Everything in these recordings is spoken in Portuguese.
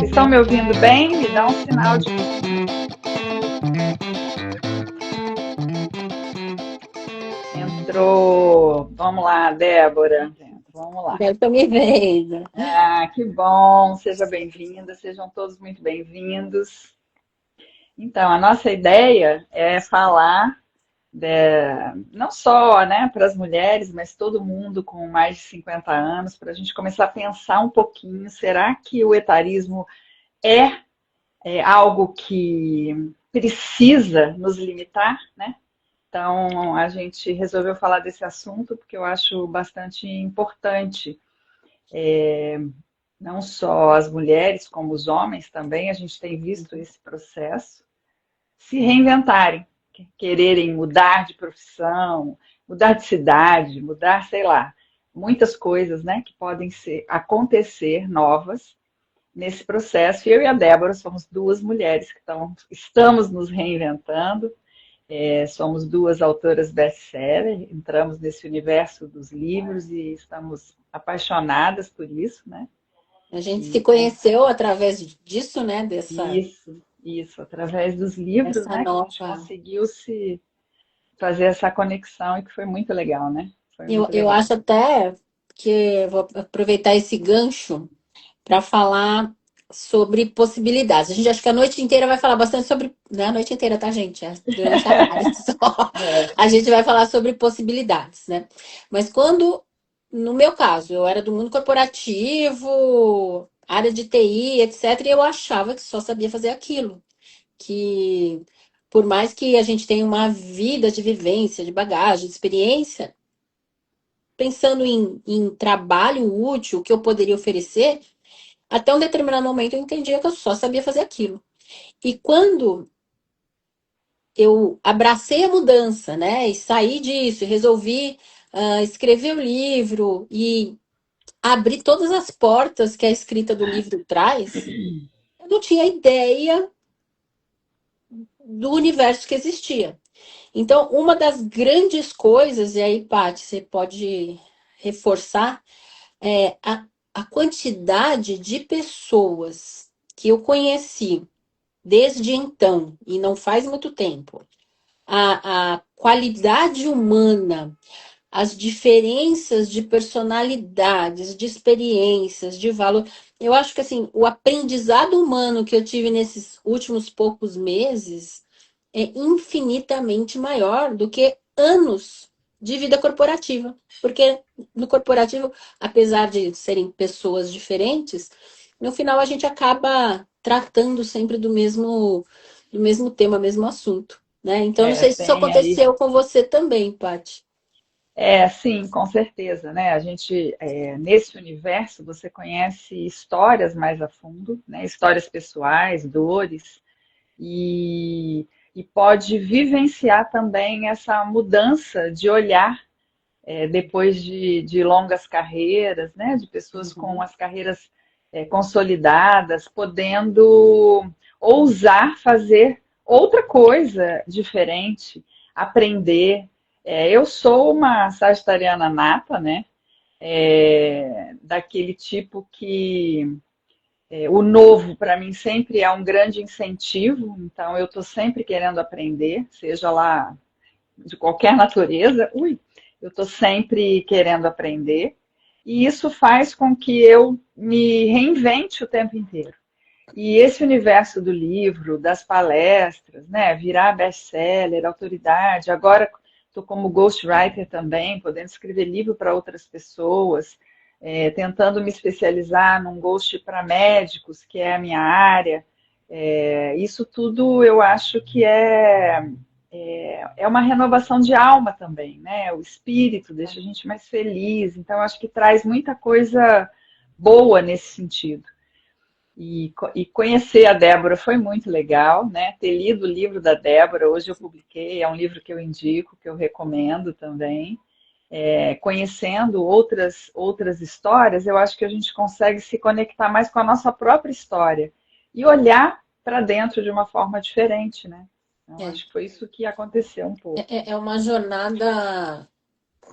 Vocês estão me ouvindo bem? Me dá um sinal de entrou. Vamos lá, Débora. Vamos lá. Eu tô me vendo. Ah, que bom. Seja bem-vinda. Sejam todos muito bem-vindos. Então, a nossa ideia é falar não só, né, para as mulheres, mas todo mundo com mais de 50 anos, para a gente começar a pensar um pouquinho, será que o etarismo é algo que precisa nos limitar, né? Então, a gente resolveu falar desse assunto porque eu acho bastante importante, não só as mulheres, como os homens também, a gente tem visto esse processo se reinventarem, quererem mudar de profissão, mudar de cidade, mudar, sei lá, muitas coisas, né, que podem acontecer novas nesse processo. E eu e a Débora somos duas mulheres que estamos nos reinventando. Somos duas autoras best-seller, entramos nesse universo dos livros e estamos apaixonadas por isso, né? A gente se E conheceu através disso, né? isso, através dos livros, Dessa né, que a gente nova. conseguiu se fazer essa conexão e que foi muito legal, né? Foi Eu, muito eu legal. acho até que eu vou aproveitar esse gancho para falar sobre possibilidades. A gente acha que a noite inteira vai falar bastante sobre. Não é a noite inteira, tá, gente? É durante a tarde só. É, A gente vai falar sobre possibilidades, né? Mas quando, no meu caso, eu era do mundo corporativo, área de TI, etc., e eu achava que só sabia fazer aquilo. Que por mais que a gente tenha uma vida de vivência, de bagagem, de experiência, pensando em trabalho útil, o que eu poderia oferecer, até um determinado momento eu entendia que eu só sabia fazer aquilo. E quando eu abracei a mudança, né, e saí disso, e resolvi escrever o livro e abrir todas as portas que a escrita do livro traz, eu não tinha ideia do universo que existia. Então, uma das grandes coisas, e aí, Paty, você pode reforçar, é a quantidade de pessoas que eu conheci desde então, e não faz muito tempo, a qualidade humana, as diferenças de personalidades, de experiências, de valor. Eu acho que assim, o aprendizado humano que eu tive nesses últimos poucos meses é infinitamente maior do que anos de vida corporativa. Porque no corporativo, apesar de serem pessoas diferentes, no final a gente acaba tratando sempre do mesmo tema, mesmo assunto. Né? Então, não sei se isso tem aí. aconteceu com você também, Paty. Sim, com certeza, né? A gente, nesse universo, você conhece histórias mais a fundo, né? Histórias pessoais, dores, e pode vivenciar também essa mudança de olhar depois de longas carreiras, né? De pessoas com Uhum. as carreiras consolidadas, podendo ousar fazer outra coisa diferente, aprender. Eu sou uma sagitariana nata, né? Daquele tipo que o novo para mim sempre é um grande incentivo, então eu estou sempre querendo aprender, seja lá de qualquer natureza. Eu estou sempre querendo aprender, e isso faz com que eu me reinvente o tempo inteiro. E esse universo do livro, das palestras, né, virar best-seller, autoridade, agora estou como ghostwriter também, podendo escrever livro para outras pessoas, tentando me especializar num ghost para médicos, que é a minha área. Isso tudo eu acho que é uma renovação de alma também, né? O espírito deixa a gente mais feliz, então eu acho que traz muita coisa boa nesse sentido. E conhecer a Débora foi muito legal, né? Ter lido o livro da Débora, hoje eu publiquei, é um livro que eu indico, que eu recomendo também. Conhecendo outras histórias, eu acho que a gente consegue se conectar mais com a nossa própria história e olhar para dentro de uma forma diferente, né? Então, É, acho que foi isso que aconteceu um pouco. é uma jornada.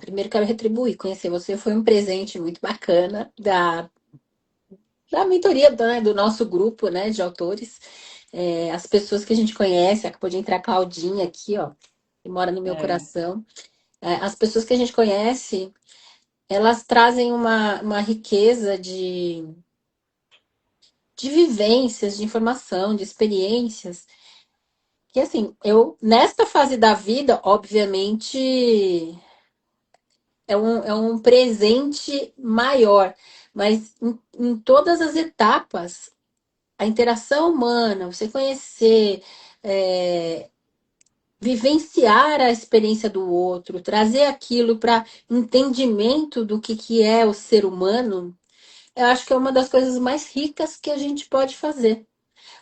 Primeiro quero retribuir, conhecer você foi um presente muito bacana da mentoria do nosso grupo, né, de autores. As pessoas que a gente conhece, acabou de entrar a Claudinha aqui, ó, que mora no meu É, coração. As pessoas que a gente conhece, elas trazem uma riqueza de vivências, de informação, de experiências, que assim, eu, nesta fase da vida, obviamente, é um presente maior, mas em todas as etapas, a interação humana, você conhecer, é, vivenciar a experiência do outro, trazer aquilo para entendimento do que é o ser humano, eu acho que é uma das coisas mais ricas que a gente pode fazer.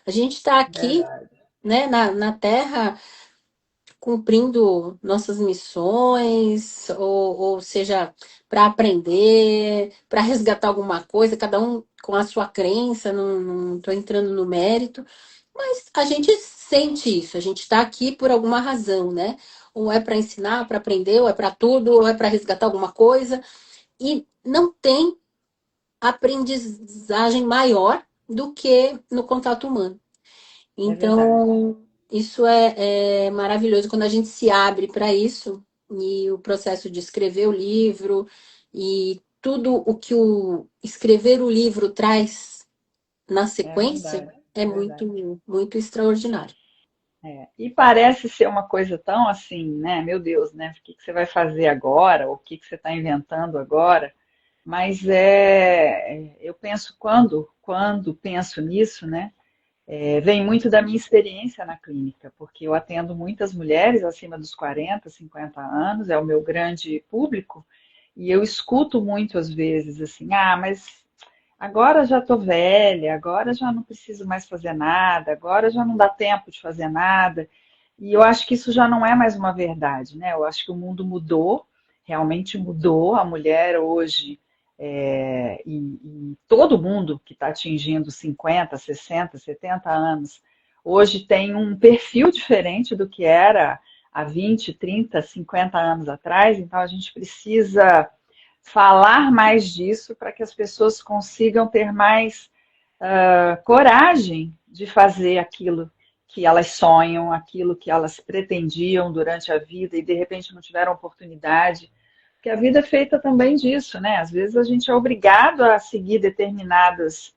A gente está aqui, verdade. né, na Terra, cumprindo nossas missões, ou seja, para aprender, para resgatar alguma coisa, cada um com a sua crença, não estou entrando no mérito, mas a gente sente isso, a gente está aqui por alguma razão, né? Ou é para ensinar, para aprender, ou é para tudo, ou é para resgatar alguma coisa, e não tem aprendizagem maior do que no contato humano. É verdade. Então, isso é maravilhoso quando a gente se abre para isso e o processo de escrever o livro e tudo o que o escrever o livro traz na É sequência verdade. é É verdade. muito, muito extraordinário. É. E parece ser uma coisa tão assim, né? Meu Deus, né? O que que você vai fazer agora? O que que você está inventando agora? Mas eu penso quando penso nisso, né? Vem muito da minha experiência na clínica, porque eu atendo muitas mulheres acima dos 40, 50 anos, é o meu grande público, e eu escuto muito às vezes assim, mas agora já estou velha, agora já não preciso mais fazer nada, agora já não dá tempo de fazer nada. E eu acho que isso já não é mais uma verdade, né? Eu acho que o mundo mudou, realmente mudou. A mulher hoje, e todo mundo que está atingindo 50, 60, 70 anos, hoje tem um perfil diferente do que era há 20, 30, 50 anos atrás. Então a gente precisa falar mais disso para que as pessoas consigam ter mais coragem de fazer aquilo que elas sonham, aquilo que elas pretendiam durante a vida e de repente não tiveram oportunidade. Porque a vida é feita também disso, né? Às vezes a gente é obrigado a seguir determinados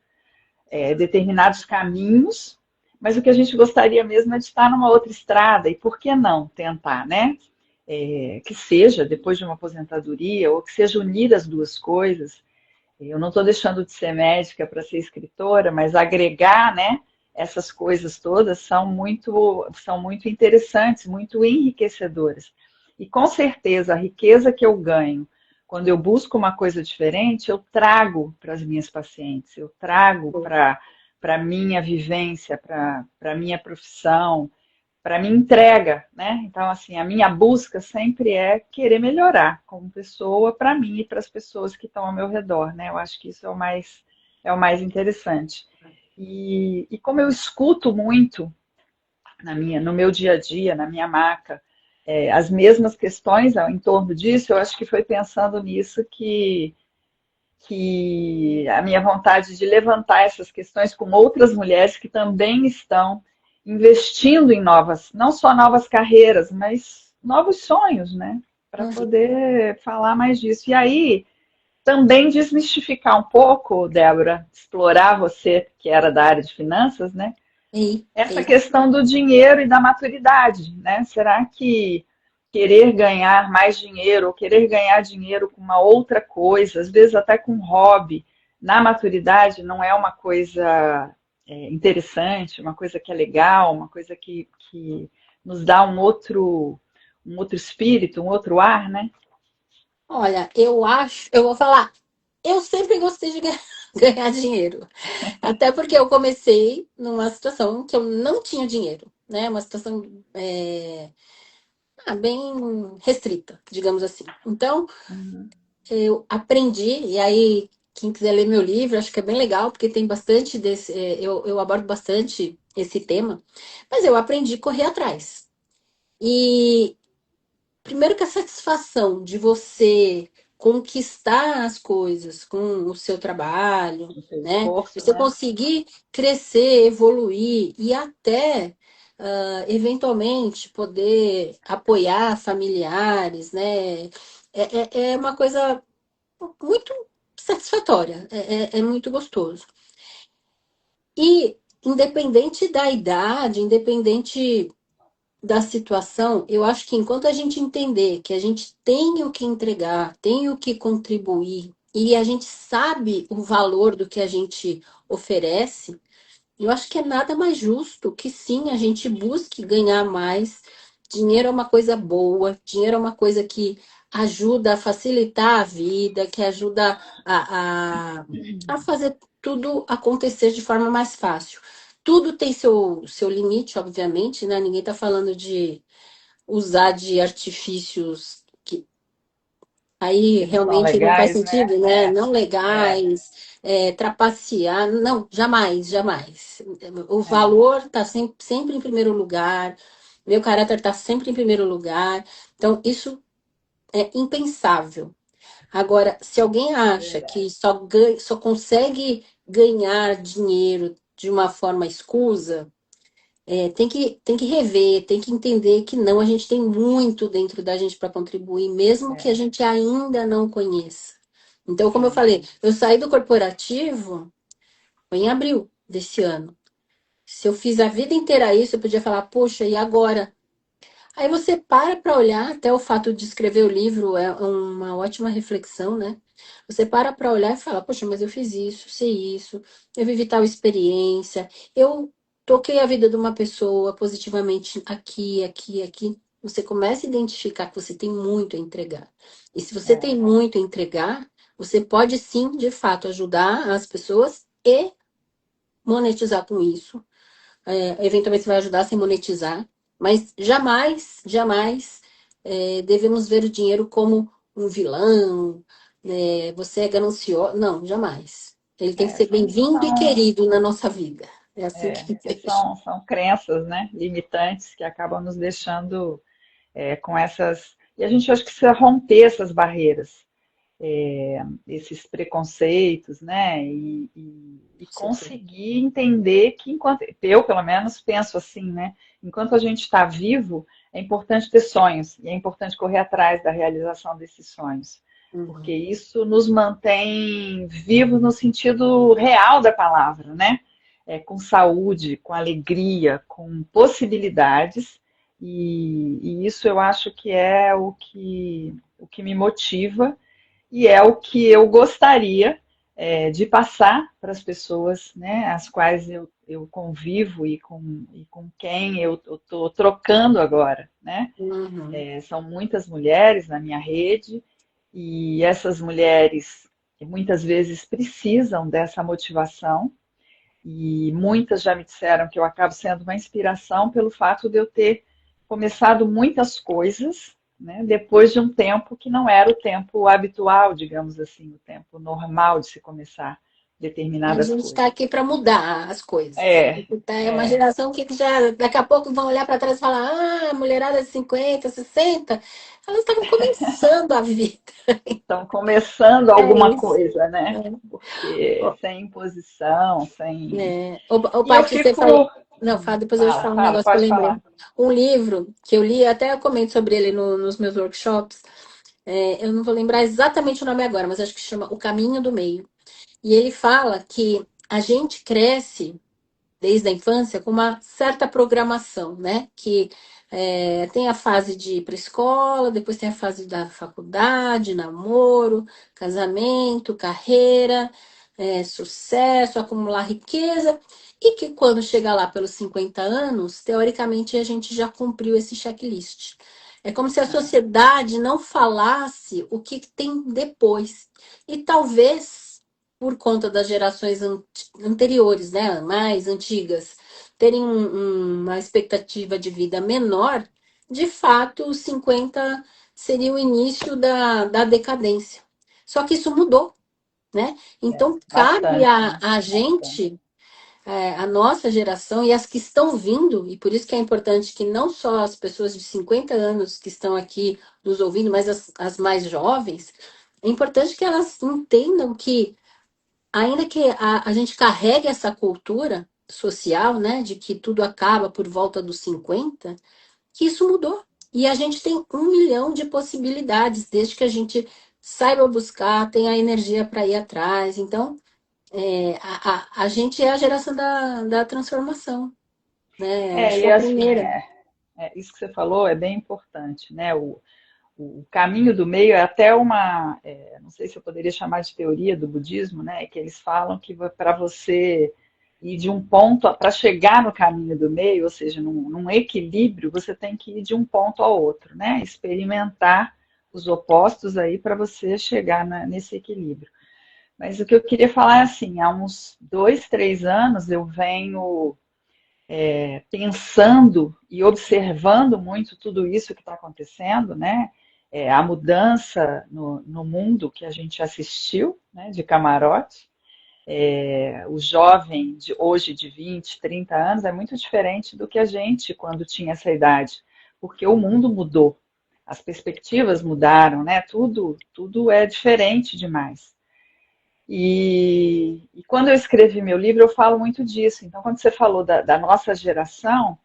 caminhos, mas o que a gente gostaria mesmo é de estar numa outra estrada, e por que não tentar, né? Que seja depois de uma aposentadoria, ou que seja unir as duas coisas. Eu não estou deixando de ser médica para ser escritora, mas agregar, né, essas coisas todas são muito interessantes, muito enriquecedoras. E com certeza a riqueza que eu ganho quando eu busco uma coisa diferente, eu trago para as minhas pacientes, eu trago para a minha vivência, para a minha profissão, para minha entrega, né? Então, assim, a minha busca sempre é querer melhorar como pessoa para mim e para as pessoas que estão ao meu redor, né? Eu acho que isso é o mais interessante. E como eu escuto muito no meu dia a dia, na minha maca, as mesmas questões em torno disso, eu acho que foi pensando nisso que a minha vontade de levantar essas questões com outras mulheres que também estão investindo em novas, não só novas carreiras, mas novos sonhos, né? Para Uhum. poder falar mais disso. E aí, também desmistificar um pouco, Débora, explorar você, que era da área de finanças, né? Essa E questão do dinheiro e da maturidade, né? Será que querer ganhar mais dinheiro ou querer ganhar dinheiro com uma outra coisa, às vezes até com um hobby, na maturidade não é uma coisa interessante, uma coisa que é legal, uma coisa que nos dá um outro espírito, um outro ar, né? olha, eu vou falar, eu sempre gostei de ganhar dinheiro. Até porque eu comecei numa situação que eu não tinha dinheiro, né? Uma situação bem restrita, digamos assim. Então, Uhum, eu aprendi, e aí, quem quiser ler meu livro, acho que é bem legal, porque tem bastante desse. Eu abordo bastante esse tema, mas eu aprendi a correr atrás. E primeiro que a satisfação de você conquistar as coisas com o seu trabalho, O seu né? esforço, Você né? conseguir crescer, evoluir e até eventualmente poder apoiar familiares, né? É uma coisa muito satisfatória, é muito gostoso. E independente da idade, independente da situação, eu acho que enquanto a gente entender que a gente tem o que entregar, tem o que contribuir, e a gente sabe o valor do que a gente oferece, eu acho que é nada mais justo que sim a gente busque ganhar mais. Dinheiro é uma coisa boa, dinheiro é uma coisa que ajuda a facilitar a vida, que ajuda a fazer tudo acontecer de forma mais fácil. Tudo tem seu limite, obviamente, né? Ninguém está falando de usar de artifícios que aí Que não são realmente não faz legais, né? sentido, né? Não É, legais, trapacear, não, jamais, jamais. O é, valor está sempre em primeiro lugar, meu caráter está sempre em primeiro lugar, então isso é impensável. Agora, se alguém acha que verdade. só consegue ganhar dinheiro de uma forma escusa, tem que rever, tem que entender que não, a gente tem muito dentro da gente para contribuir, mesmo que a É, gente ainda não conheça. Então, como eu sim, falei, eu saí do corporativo em abril desse ano. Se eu fiz a vida inteira isso, eu podia falar, poxa, e agora? Aí você para olhar, até o fato de escrever o livro é uma ótima reflexão, né? Você para olhar e fala, poxa, mas eu fiz isso, sei isso, eu vivi tal experiência, eu toquei a vida de uma pessoa positivamente aqui, aqui, aqui. Você começa a identificar que você tem muito a entregar. E se você tem é, muito a entregar, você pode sim, de fato, ajudar as pessoas e monetizar com isso. Eventualmente você vai ajudar sem monetizar, mas jamais, jamais devemos ver o dinheiro como um vilão, né? Você é ganancioso. Não, jamais. Ele tem que ser bem-vindo e querido na nossa vida. É assim que porque vejo. são crenças, né, limitantes que acabam nos deixando com essas. E a gente acho que precisa romper essas barreiras, esses preconceitos, né? E conseguir entender que enquanto eu pelo menos penso assim, né? Enquanto a gente está vivo, é importante ter sonhos e é importante correr atrás da realização desses sonhos, porque Uhum. isso nos mantém vivos no sentido real da palavra, né? Com saúde, com alegria, com possibilidades, e isso eu acho que é o que me motiva e é o que eu gostaria de passar para as pessoas, né, as quais eu convivo e com quem eu estou trocando agora, né? Uhum. São muitas mulheres na minha rede e essas mulheres muitas vezes precisam dessa motivação e muitas já me disseram que eu acabo sendo uma inspiração pelo fato de eu ter começado muitas coisas, né, depois de um tempo que não era o tempo habitual, digamos assim, o tempo normal de se começar A determinadas gente está coisas. aqui para mudar as coisas. É, É uma geração que já daqui a pouco vão olhar para trás e falar: ah, a mulherada de 50, 60, elas estavam começando a vida. estão começando É alguma isso. coisa, né? É. Porque sem imposição, sem. O E eu Paty, você falou. fico. Não, fala, depois eu vou te falar um Fala, negócio que eu pode lembrei. falar. Um livro que eu li, até eu comento sobre ele nos meus workshops. Eu não vou lembrar exatamente o nome agora, mas acho que chama O Caminho do Meio. E ele fala que a gente cresce desde a infância com uma certa programação, né? Que tem a fase de ir para escola, depois tem a fase da faculdade, namoro, casamento, carreira, sucesso, acumular riqueza, e que quando chega lá pelos 50 anos, teoricamente a gente já cumpriu esse checklist. É como se a sociedade não falasse o que tem depois. E talvez por conta das gerações anteriores, né, mais antigas, terem uma expectativa de vida menor, de fato, os 50 seria o início da decadência. Só que isso mudou, né? Então, cabe Bastante, né? a Bastante. gente, a nossa geração e as que estão vindo, e por isso que é importante que não só as pessoas de 50 anos que estão aqui nos ouvindo, mas as mais jovens, é importante que elas entendam que, ainda que a gente carregue essa cultura social, né, de que tudo acaba por volta dos 50, que isso mudou. E a gente tem 1 milhão de possibilidades, desde que a gente saiba buscar, tenha a energia para ir atrás. Então, a gente é a geração da transformação, né? Acho que E é a assim, primeira. isso que você falou é bem importante, né? O caminho do meio é até uma, não sei se eu poderia chamar de teoria do budismo, né? Que eles falam que para você ir de um ponto, para chegar no caminho do meio, ou seja, num equilíbrio, você tem que ir de um ponto ao outro, né? Experimentar os opostos aí para você chegar nesse equilíbrio. Mas o que eu queria falar é assim, há uns 2, 3 anos eu venho pensando e observando muito tudo isso que está acontecendo, né? A mudança no mundo que a gente assistiu, né, de camarote. O jovem de hoje de 20, 30 anos é muito diferente do que a gente quando tinha essa idade, porque o mundo mudou, as perspectivas mudaram, né? Tudo é diferente demais. E quando eu escrevi meu livro, eu falo muito disso. Então, quando você falou da nossa geração,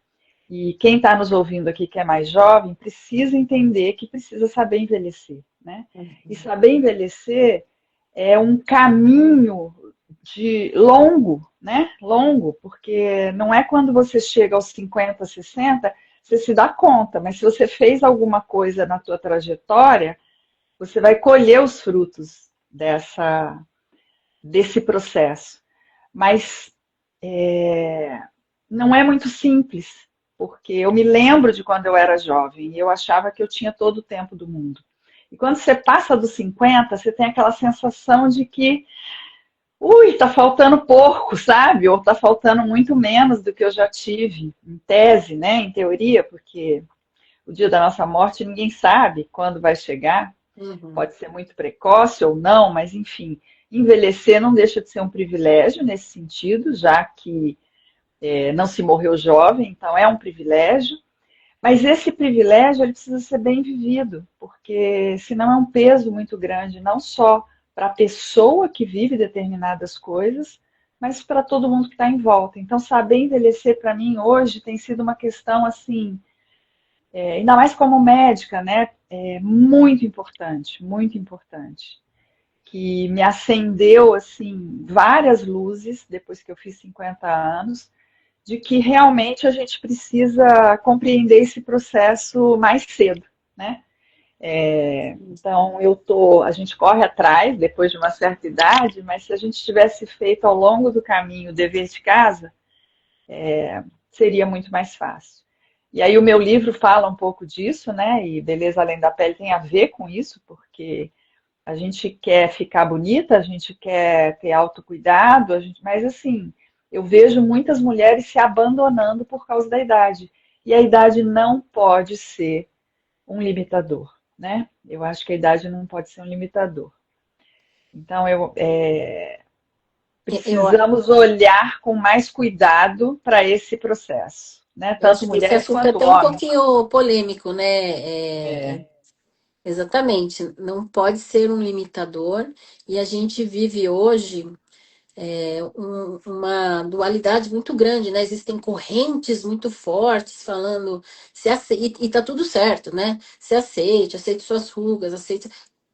e quem está nos ouvindo aqui que é mais jovem, precisa entender que precisa saber envelhecer, né? E saber envelhecer é um caminho de longo, né? Longo, porque não é quando você chega aos 50, 60, você se dá conta, mas se você fez alguma coisa na tua trajetória, você vai colher os frutos desse processo. Mas não é muito simples, porque eu me lembro de quando eu era jovem e eu achava que eu tinha todo o tempo do mundo. E quando você passa dos 50, você tem aquela sensação de que, ui, tá faltando pouco, sabe? Ou tá faltando muito menos do que eu já tive, em tese, né? Em teoria, porque o dia da nossa morte ninguém sabe quando vai chegar. Uhum. Pode ser muito precoce ou não, mas enfim, envelhecer não deixa de ser um privilégio nesse sentido, já que não se morreu jovem, então é um privilégio. Mas esse privilégio ele precisa ser bem vivido, porque senão é um peso muito grande, não só para a pessoa que vive determinadas coisas, mas para todo mundo que está em volta. Então, saber envelhecer para mim hoje tem sido uma questão assim, ainda mais como médica, né? É muito importante, muito importante. Que me acendeu assim várias luzes depois que eu fiz 50 anos de que realmente a gente precisa compreender esse processo mais cedo, né? Então a gente corre atrás depois de uma certa idade, mas se a gente tivesse feito ao longo do caminho o dever de casa, seria muito mais fácil. E aí o meu livro fala um pouco disso, né? E Beleza Além da Pele tem a ver com isso, porque a gente quer ficar bonita, a gente quer ter autocuidado, mas assim, eu vejo muitas mulheres se abandonando por causa da idade. E a idade não pode ser um limitador, né? Eu acho que a idade não pode ser um limitador. Então, Eu, precisamos olhar com mais cuidado para esse processo, né? eu Tanto acho que esse mulheres assunto é quanto até um homens. pouquinho polêmico, né? É, Exatamente, não pode ser um limitador, e a gente vive hoje uma dualidade muito grande, né? Existem correntes muito fortes falando se aceite, e tá tudo certo, né? Se aceite, aceite suas rugas, aceite.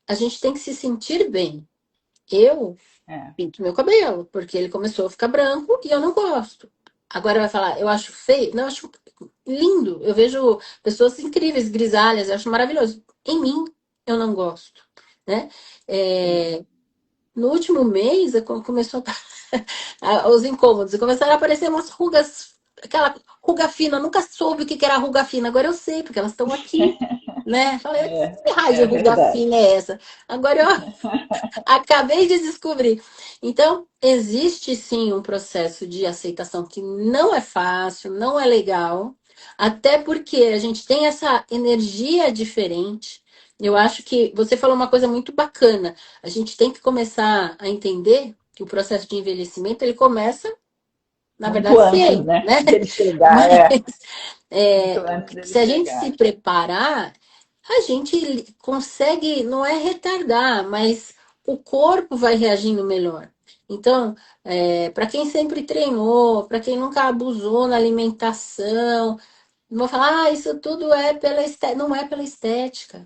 A gente tem que se sentir bem. Eu é, pinto meu cabelo, porque ele começou a ficar branco e eu não gosto. Agora vai falar, eu acho feio? Não, eu acho lindo. Eu vejo pessoas incríveis, grisalhas, eu acho maravilhoso. Em mim, eu não gosto, né? sim. É, no último mês, começou os incômodos, e começaram a aparecer umas rugas, aquela ruga fina. Eu nunca soube o que era ruga fina, agora eu sei, porque elas estão aqui, né? Falei, que raio de É ruga verdade. fina é essa? Agora eu acabei de descobrir. Então, existe sim um processo de aceitação que não é fácil, não é legal, até porque a gente tem essa energia diferente. Eu acho que você falou uma coisa muito bacana. A gente tem que começar a entender que o processo de envelhecimento ele começa, na Muito verdade, antes, cedo, né? né? Dele chegar, Mas muito é, antes dele se a gente se chegar. preparar, a gente consegue, não é retardar, mas o corpo vai reagindo melhor. Então, para quem sempre treinou, para quem nunca abusou na alimentação, não vou falar, isso tudo é pela estética. Não é pela estética,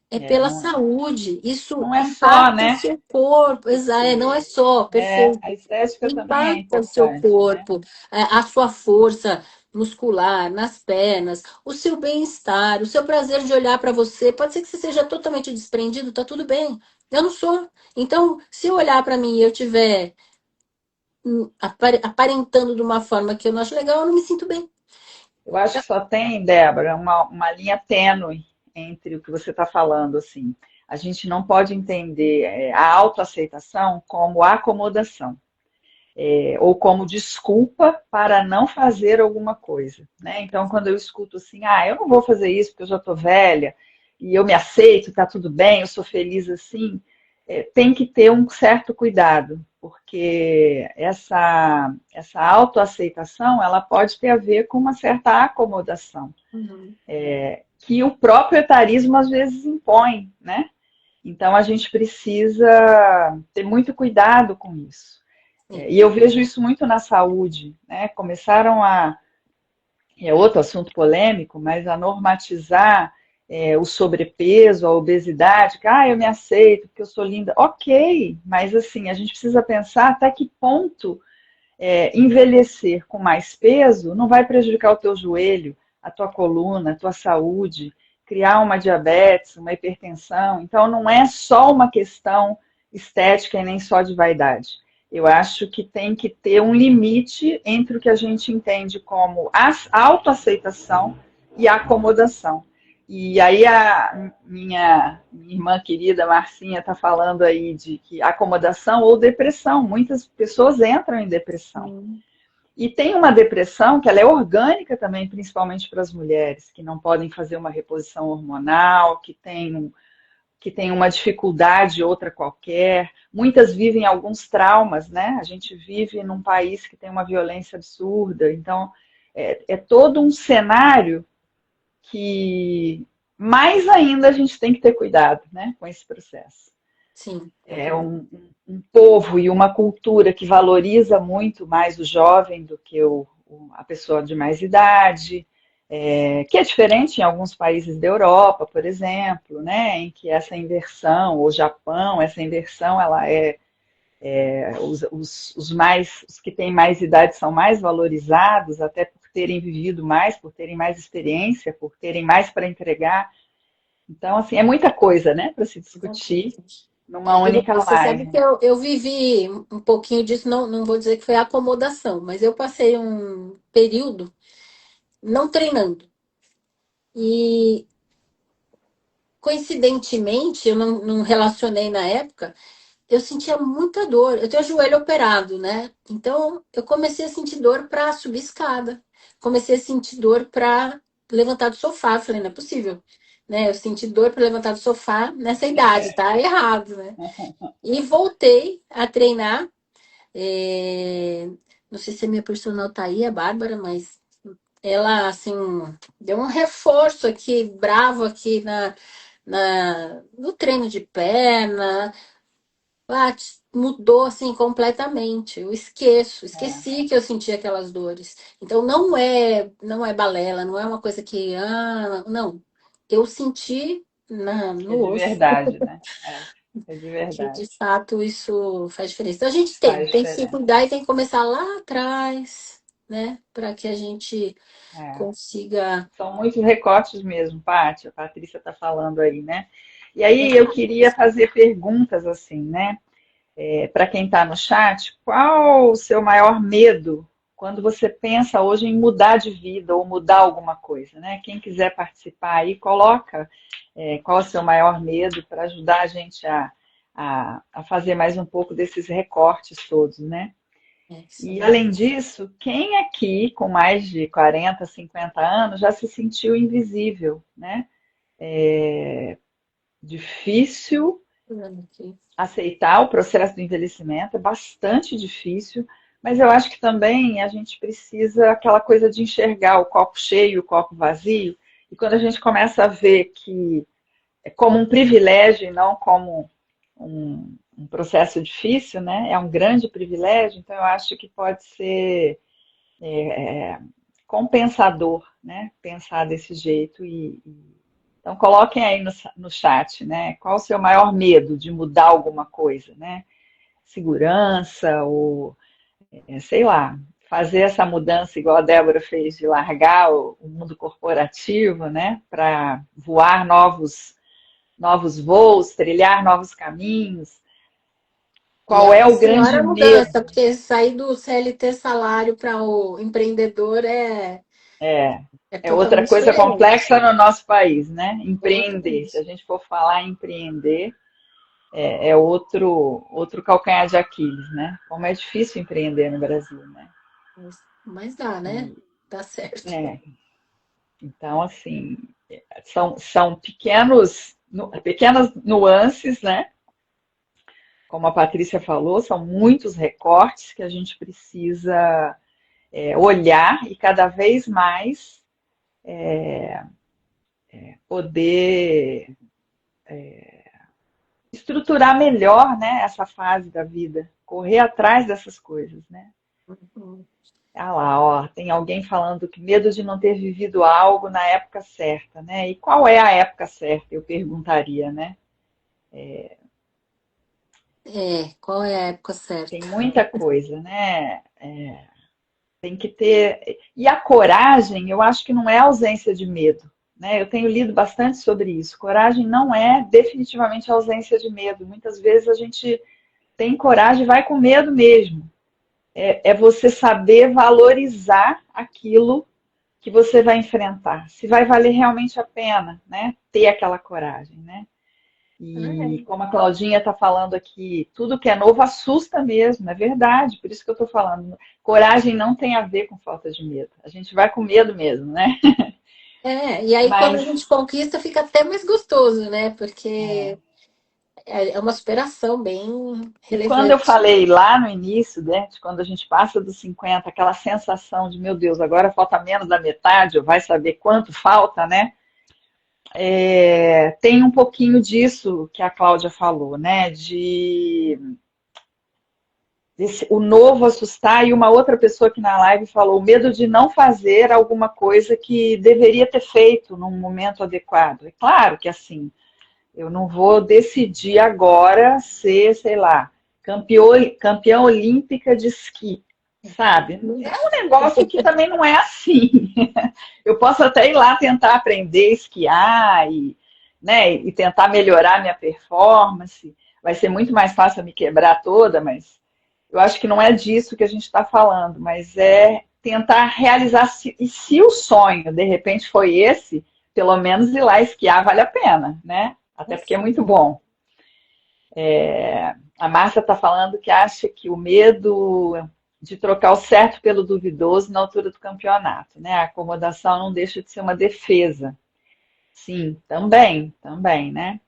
é pela Não, saúde. Isso não é só, impacta o né? seu corpo, não é Porque só, a perfeito. estética também é Impacta o seu importante, né? corpo, a sua força muscular nas pernas, o seu bem-estar, o seu prazer de olhar para você. Pode ser que você seja totalmente desprendido, tá tudo bem. Eu não sou. Então, se eu olhar para mim e eu tiver aparentando de uma forma que eu não acho legal, eu não me sinto bem. Eu acho que só tem, Débora, uma linha tênue entre o que você está falando, assim. A gente não pode entender a autoaceitação como acomodação, ou como desculpa para não fazer alguma coisa, né? Então, quando eu escuto assim, eu não vou fazer isso porque eu já estou velha e eu me aceito, está tudo bem, eu sou feliz assim, tem que ter um certo cuidado, porque essa autoaceitação, ela pode ter a ver com uma certa acomodação, Uhum. que o próprio etarismo às vezes impõe, né? Então a gente precisa ter muito cuidado com isso. Sim. E eu vejo isso muito na saúde, né? Começaram é outro assunto polêmico, mas a normatizar o sobrepeso, a obesidade, que eu me aceito porque eu sou linda. Ok, mas assim, a gente precisa pensar até que ponto envelhecer com mais peso não vai prejudicar o teu joelho, a tua coluna, a tua saúde, criar uma diabetes, uma hipertensão. Então, não é só uma questão estética e nem só de vaidade. Eu acho que tem que ter um limite entre o que a gente entende como autoaceitação e acomodação. E aí a minha irmã querida Marcinha está falando aí de que acomodação ou depressão. Muitas pessoas entram em depressão. Sim. E tem uma depressão que ela é orgânica também, principalmente para as mulheres, que não podem fazer uma reposição hormonal, que tem uma dificuldade outra qualquer. Muitas vivem alguns traumas, né? A gente vive num país que tem uma violência absurda. Então, é todo um cenário que mais ainda a gente tem que ter cuidado, né, com esse processo. Sim. É um povo e uma cultura que valoriza muito mais o jovem do que a pessoa de mais idade, que é diferente em alguns países da Europa, por exemplo, né, em que essa inversão, ou Japão, essa inversão, ela os que têm mais idade são mais valorizados, até por terem vivido mais, por terem mais experiência, por terem mais para entregar. Então, assim, é muita coisa, né, para se discutir Exatamente. numa única Você sabe live, que né? eu vivi um pouquinho disso, não vou dizer que foi acomodação, mas eu passei um período não treinando. E, coincidentemente, eu não relacionei na época, eu sentia muita dor. Eu tenho o joelho operado, né? Então, eu comecei a sentir dor para subir escada. Comecei a sentir dor para levantar do sofá. Eu falei, não é possível. Né? Eu senti dor para levantar do sofá nessa idade, tá errado, né? E voltei a treinar. É, Não sei se a minha personal tá aí, a Bárbara, mas ela, assim, deu um reforço aqui, bravo aqui no treino de perna. Mudou, assim, completamente. Eu esqueci que eu sentia aquelas dores. Então, não é balela, não é uma coisa que, não. Eu senti É no de osso. verdade, né? É de Que de verdade. fato isso faz diferença. Então a gente tem, Faz tem que se diferença. cuidar e tem que começar lá atrás, né? Para que a gente É. consiga. São muitos recortes mesmo, Paty. A Patrícia está falando aí, né? E aí eu queria fazer perguntas assim, né? Para quem está no chat, qual o seu maior medo quando você pensa hoje em mudar de vida ou mudar alguma coisa, né? Quem quiser participar aí, coloca qual é o seu maior medo para ajudar a gente a fazer mais um pouco desses recortes todos, né? Isso E, aí. além disso, quem aqui, com mais de 40, 50 anos, já se sentiu invisível, né? Difícil aceitar o processo do envelhecimento, é bastante difícil, mas eu acho que também a gente precisa aquela coisa de enxergar o copo cheio, o copo vazio, e quando a gente começa a ver que como um privilégio e não como um processo difícil, né? É um grande privilégio, então eu acho que pode ser compensador, né? Pensar desse jeito então coloquem aí no chat, né? Qual o seu maior medo de mudar alguma coisa, né? Segurança ou sei lá, fazer essa mudança igual a Débora fez de largar o mundo corporativo, né? Para voar novos voos, trilhar novos caminhos. E Qual é é uma o grande senhora medo? mudança, porque sair do CLT salário para o empreendedor É, é é outra totalmente coisa diferente. complexa no nosso país, né? Empreender. Se a Exatamente. gente for falar em empreender, é outro calcanhar de Aquiles, né? Como é difícil empreender no Brasil, né? Mas dá, né? E, Dá certo. é, então, assim, são pequenas nuances, né? Como a Patrícia falou, são muitos recortes que a gente precisa olhar e cada vez mais poder estruturar melhor, né, essa fase da vida, correr atrás dessas coisas, né? Uhum. Ah lá, ó, tem alguém falando que medo de não ter vivido algo na época certa, né? E qual é a época certa? Eu perguntaria, né? Qual é a época Tem certa? muita coisa, né? Tem que ter. E a coragem, eu acho que não é ausência de medo, né? Eu tenho lido bastante sobre isso. Coragem não é definitivamente ausência de medo. Muitas vezes a gente tem coragem e vai com medo mesmo. É você saber valorizar aquilo que você vai enfrentar, se vai valer realmente a pena, né? Ter aquela coragem, né? E É. como a Claudinha está falando aqui, tudo que é novo assusta mesmo, é verdade, por isso que eu estou falando. Coragem não tem a ver com falta de medo. A gente vai com medo mesmo, né? E aí quando a Mas gente conquista fica até mais gostoso, né? é, Porque é uma superação bem e quando eu relevante. falei lá no início, né, de quando a gente passa dos 50, aquela sensação de, meu Deus, agora falta menos da metade, ou vai saber quanto falta, né? Tem um pouquinho disso que a Cláudia falou, né? O novo assustar e uma outra pessoa que na live falou o medo de não fazer alguma coisa que deveria ter feito num momento adequado. É claro que assim, eu não vou decidir agora ser, sei lá, campeã olímpica de esqui, sabe? É um negócio que também não é assim. Eu posso até ir lá tentar aprender a esquiar né, e tentar melhorar minha performance. Vai ser muito mais fácil eu me quebrar toda, mas eu acho que não é disso que a gente está falando, mas é tentar realizar. E se o sonho, de repente, foi esse, pelo menos ir lá esquiar vale a pena, né? Até porque é muito bom. A Márcia está falando que acha que o medo de trocar o certo pelo duvidoso na altura do campeonato, né? A acomodação não deixa de ser uma defesa. Sim, também, né?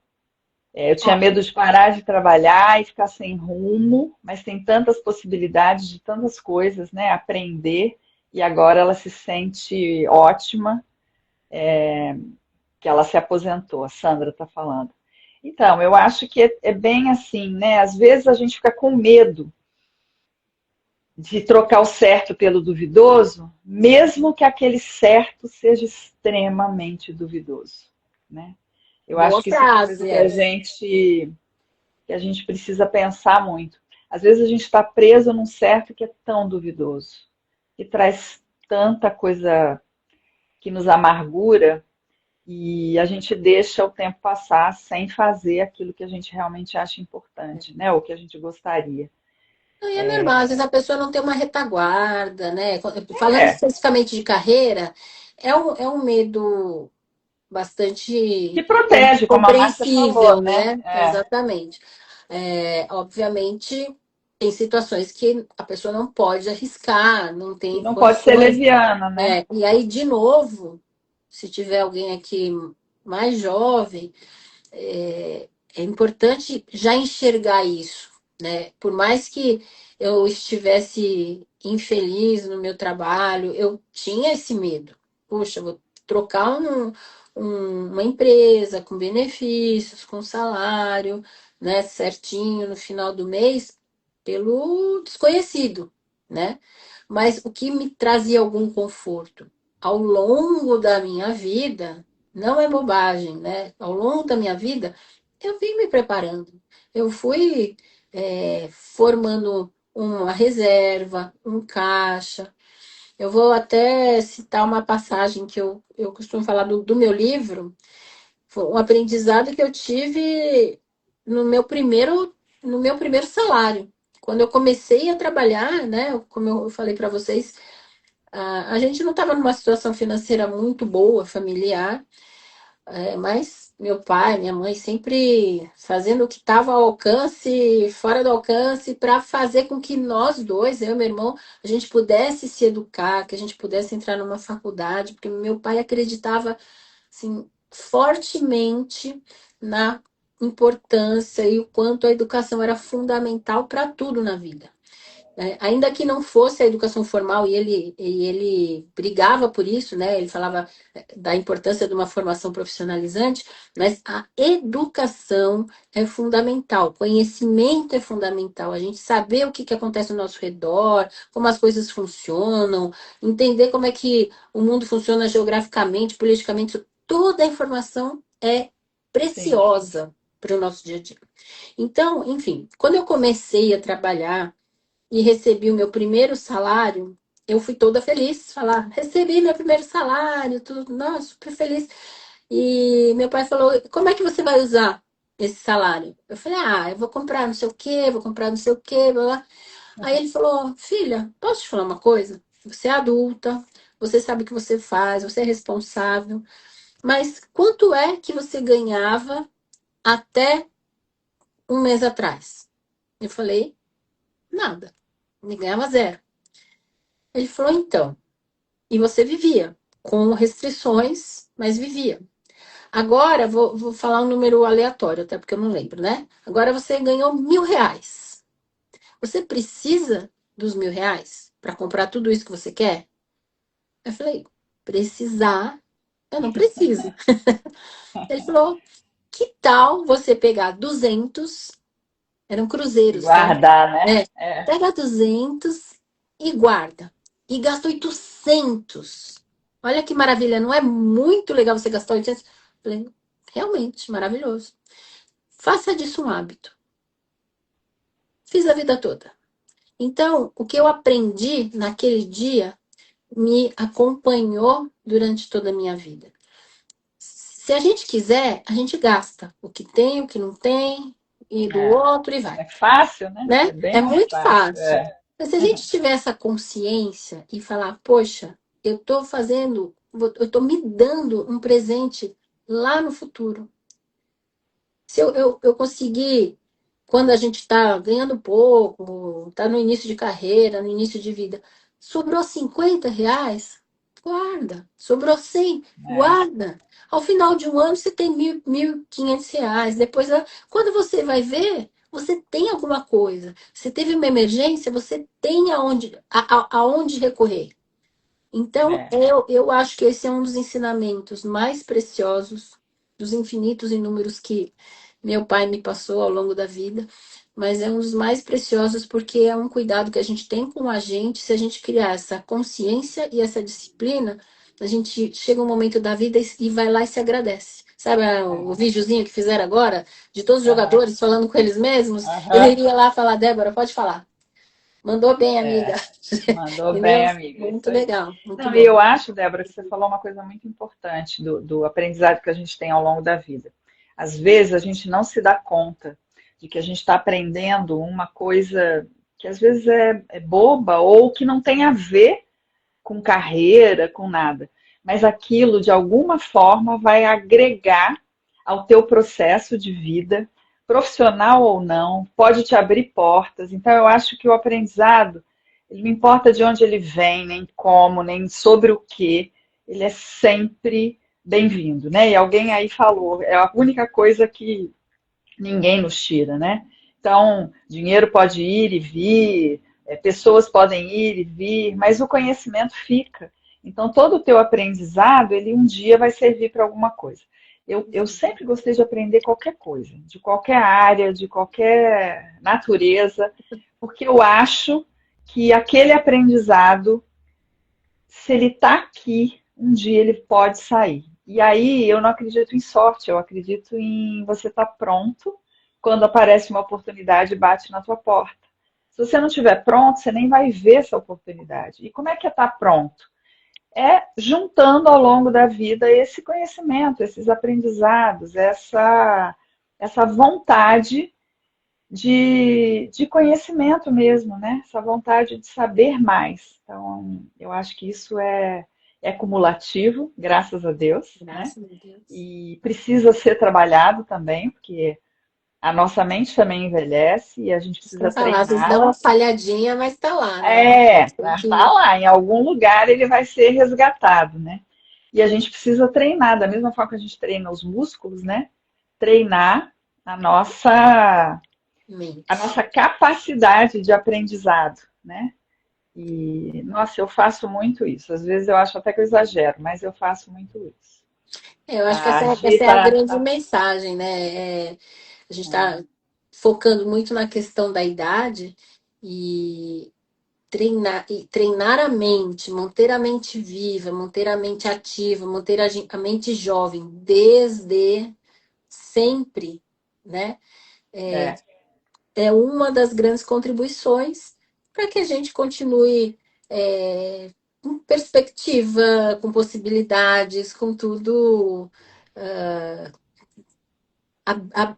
Eu tinha Ó, medo de parar de trabalhar e ficar sem rumo, mas tem tantas possibilidades de tantas coisas, né? Aprender, e agora ela se sente ótima, que ela se aposentou, a Sandra está falando. Então, eu acho que é bem assim, né? Às vezes a gente fica com medo de trocar o certo pelo duvidoso, mesmo que aquele certo seja extremamente duvidoso, né? Eu boa acho que isso é uma coisa frase essa. que a gente precisa pensar muito. Às vezes a gente está preso num certo que é tão duvidoso, que traz tanta coisa que nos amargura e a gente deixa o tempo passar sem fazer aquilo que a gente realmente acha importante, né? Ou que a gente gostaria. E é normal, às vezes a pessoa não tem uma retaguarda, né? Falando É, especificamente de carreira, é um medo que bastante protege, como a Márcia falou, compreensível, né? né? Exatamente. Obviamente, tem situações que a pessoa não pode arriscar, não Que tem não pode ser condições. leviana, né? E aí, de novo, se tiver alguém aqui mais jovem, é importante já enxergar isso, né? Por mais que eu estivesse infeliz no meu trabalho, eu tinha esse medo. Puxa, vou trocar uma empresa com benefícios, com salário, né, certinho no final do mês, pelo desconhecido, né? Mas o que me trazia algum conforto ao longo da minha vida, não é bobagem, né? Ao longo da minha vida, eu vim me preparando. Eu fui formando uma reserva, um caixa. Eu vou até citar uma passagem que eu costumo falar do meu livro. Foi um aprendizado que eu tive no meu primeiro, no meu primeiro salário. Quando eu comecei a trabalhar, né? Como eu falei para vocês, a gente não estava numa situação financeira muito boa, familiar. Mas meu pai, minha mãe sempre fazendo o que estava ao alcance, fora do alcance, para fazer com que nós dois, eu e meu irmão, a gente pudesse se educar, que a gente pudesse entrar numa faculdade, porque meu pai acreditava assim, fortemente na importância e o quanto a educação era fundamental para tudo na vida. Ainda que não fosse a educação formal, e ele brigava por isso, né? Ele falava da importância de uma formação profissionalizante, mas a educação é fundamental, conhecimento é fundamental, a gente saber o que, que acontece ao nosso redor, como as coisas funcionam, entender como é que o mundo funciona geograficamente, politicamente, toda a informação é Sim. preciosa para o nosso dia a dia. Então, enfim, quando eu comecei a trabalhar e recebi o meu primeiro salário, eu fui toda feliz, falar, recebi meu primeiro salário, tudo, nossa, super feliz. E meu pai falou, como é que você vai usar esse salário? Eu falei, eu vou comprar não sei o quê, vou comprar não sei o quê, blá, blá. Aí ele falou, filha, posso te falar uma coisa? Você é adulta, você sabe o que você faz, você é responsável, mas quanto é que você ganhava até um mês atrás? Eu falei, nada, me ganhava zero. Ele falou, então, e você vivia, com restrições, mas vivia. Agora, vou falar um número aleatório, até porque eu não lembro, né? Agora você ganhou R$ 1.000. Você precisa dos R$ 1.000 para comprar tudo isso que você quer? Eu falei, precisar, eu não preciso. Ele falou, que tal você pegar 200, eram E cruzeiros, tá? guardar, né? É, É. pega 200 e guarda. E gasta 800. Olha que maravilha, não é muito legal você gastar 800? Falei, realmente, maravilhoso. Faça disso um hábito. Fiz a vida toda. Então, o que eu aprendi naquele dia me acompanhou durante toda a minha vida. Se a gente quiser, a gente gasta o que tem, o que não tem, e do É. outro e vai. É fácil, né? É Né? bem É mais muito fácil. fácil. É. Mas se a gente tiver essa consciência e falar, poxa, eu estou fazendo, eu estou me dando um presente lá no futuro. Se eu conseguir, quando a gente está ganhando pouco, está no início de carreira, no início de vida, sobrou R$ 50, guarda. Sobrou 100, É. guarda. Ao final de um ano, você tem R$ 1.500. Depois, quando você vai ver, você tem alguma coisa. Você teve uma emergência, você tem aonde recorrer. Então, É. eu acho que esse é um dos ensinamentos mais preciosos, dos infinitos inúmeros que meu pai me passou ao longo da vida, mas é um dos mais preciosos porque é um cuidado que a gente tem com a gente, se a gente criar essa consciência e essa disciplina, a gente chega um momento da vida e vai lá e se agradece. Sabe o É. videozinho que fizeram agora, de todos os Aham. jogadores falando com eles mesmos? Eu Aham. iria lá falar, Débora, pode falar. Mandou bem, amiga. É. Mandou bem, Entendeu? amiga. É isso Muito aí. legal, muito Não, e bom. eu acho, Débora, que você falou uma coisa muito importante do aprendizado que a gente tem ao longo da vida. Às vezes a gente não se dá conta de que a gente está aprendendo uma coisa que às vezes é boba ou que não tem a ver com carreira, com nada. Mas aquilo, de alguma forma, vai agregar ao teu processo de vida, profissional ou não, pode te abrir portas. Então, eu acho que o aprendizado, ele não importa de onde ele vem, nem como, nem sobre o que, ele é sempre bem-vindo, né? E alguém aí falou, é a única coisa que ninguém nos tira, né? Então, dinheiro pode ir e vir, pessoas podem ir e vir, mas o conhecimento fica. Então, todo o teu aprendizado, ele um dia vai servir para alguma coisa. Eu sempre gostei de aprender qualquer coisa, de qualquer área, de qualquer natureza, porque eu acho que aquele aprendizado, se ele está aqui, um dia ele pode sair. E aí eu não acredito em sorte, eu acredito em você estar pronto quando aparece uma oportunidade e bate na tua porta. Se você não estiver pronto, você nem vai ver essa oportunidade. E como é que é estar pronto? É juntando ao longo da vida esse conhecimento, esses aprendizados, essa vontade de conhecimento mesmo, né? Essa vontade de saber mais. Então, eu acho que isso é cumulativo, graças a Deus, né? Graças a Deus. E precisa ser trabalhado também, porque a nossa mente também envelhece e a gente Isso que eu precisa ia falar, às vezes dá treiná-la. uma falhadinha, mas tá lá, né? Tem Mas tá que... lá, em algum lugar ele vai ser resgatado, né? E a gente precisa treinar, da mesma forma que a gente treina os músculos, né? Treinar a nossa, a Mente. nossa capacidade de aprendizado, né? E, nossa, eu faço muito isso. Às vezes eu acho até que eu exagero, mas eu faço muito isso. Eu acho que A essa Gi é a tá, grande tá- mensagem, né? A gente é, está focando muito na questão da idade e treinar a mente, manter a mente viva, manter a mente ativa, manter a mente jovem desde sempre, né? é, É uma das grandes contribuições para que a gente continue com perspectiva, com possibilidades, com tudo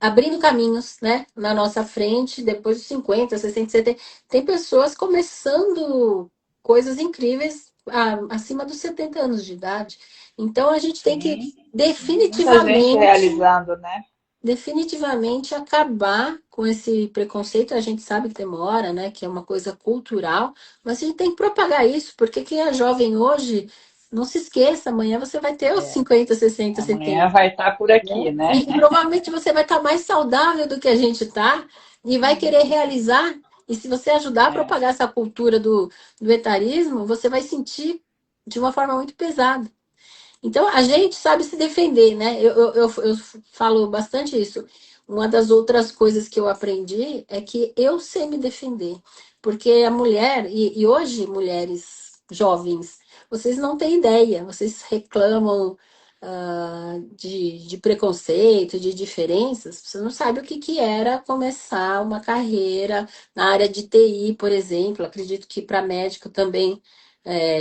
abrindo caminhos, né, na nossa frente, depois dos 50, 60, 70. Tem pessoas começando coisas incríveis acima dos 70 anos de idade. Então, a gente tem que sim. Muita gente definitivamente realizando, né? definitivamente acabar com esse preconceito. A gente sabe que demora, né? Que é uma coisa cultural, mas a gente tem que propagar isso, porque quem é jovem hoje, não se esqueça, amanhã você vai ter os É, 50, 60, amanhã 70. vai estar por Né? aqui, né? E provavelmente você vai estar mais saudável do que a gente está e vai querer realizar. E se você ajudar a É, propagar essa cultura do etarismo, você vai sentir de uma forma muito pesada. Então, a gente sabe se defender, né? Eu falo bastante isso. Uma das outras coisas que eu aprendi é que eu sei me defender. Porque a mulher, e hoje, mulheres jovens, vocês não têm ideia, vocês reclamam de preconceito, de diferenças, você não sabe o que, que era começar uma carreira na área de TI, por exemplo. Acredito que para médico também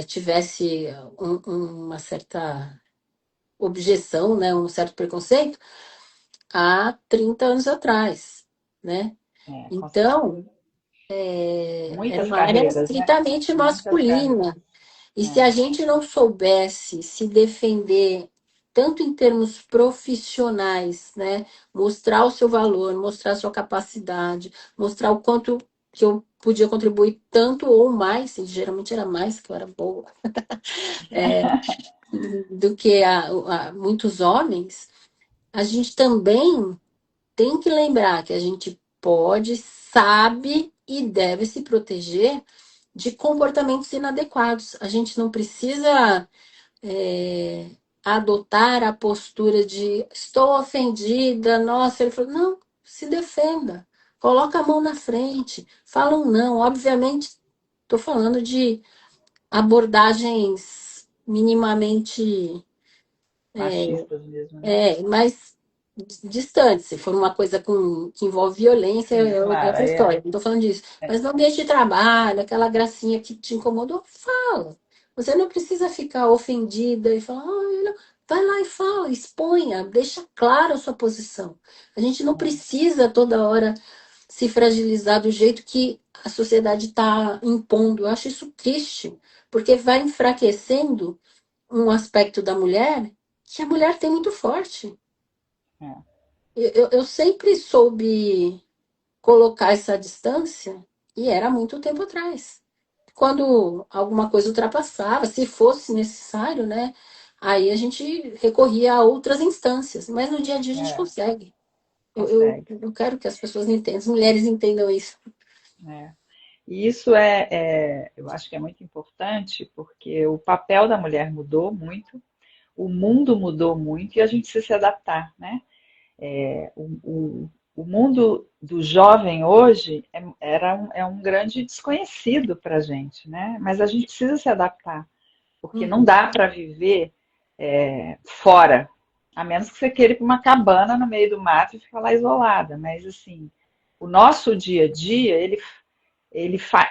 tivesse uma certa objeção, né, um certo preconceito, há 30 anos atrás, né? com Então, certeza. era Muitas uma área carreiras, né? estritamente Muitas carreiras. masculina. E se É, a gente não soubesse se defender, tanto em termos profissionais, né? Mostrar o seu valor, mostrar a sua capacidade, mostrar o quanto que eu podia contribuir tanto ou mais, e geralmente era mais, que eu era boa, do que muitos homens, a gente também tem que lembrar que a gente pode, sabe e deve se proteger de comportamentos inadequados. A gente não precisa é, adotar a postura de estou ofendida, nossa, ele falou, não, se defenda, coloca a mão na frente, fala um não. Obviamente, estou falando de abordagens minimamente machistas mesmo, né? mais distante. Se for uma coisa que envolve violência, Sim, é claro. outra história. Não estou falando disso. É, Mas no ambiente de trabalho, aquela gracinha que te incomodou, fala. Você não precisa ficar ofendida e falar, não. Vai lá e fala, exponha, deixa clara a sua posição. A gente não precisa toda hora se fragilizar do jeito que a sociedade está impondo. Eu acho isso triste, porque vai enfraquecendo um aspecto da mulher que a mulher tem muito forte. é, Eu sempre soube colocar essa distância e era muito tempo atrás. Quando alguma coisa ultrapassava, se fosse necessário, né? Aí a gente recorria a outras instâncias, mas no dia a dia a gente é, consegue. Eu consegue. quero que as pessoas entendam, as mulheres entendam isso. É. E isso eu acho que é muito importante, porque o papel da mulher mudou muito, o mundo mudou muito e a gente precisa se adaptar, né? O mundo do jovem hoje é um grande desconhecido para a gente, né? Mas a gente precisa se adaptar, porque não Uhum. dá para viver fora, a menos que você queira ir para uma cabana no meio do mato e ficar lá isolada. Mas assim, o nosso dia a dia,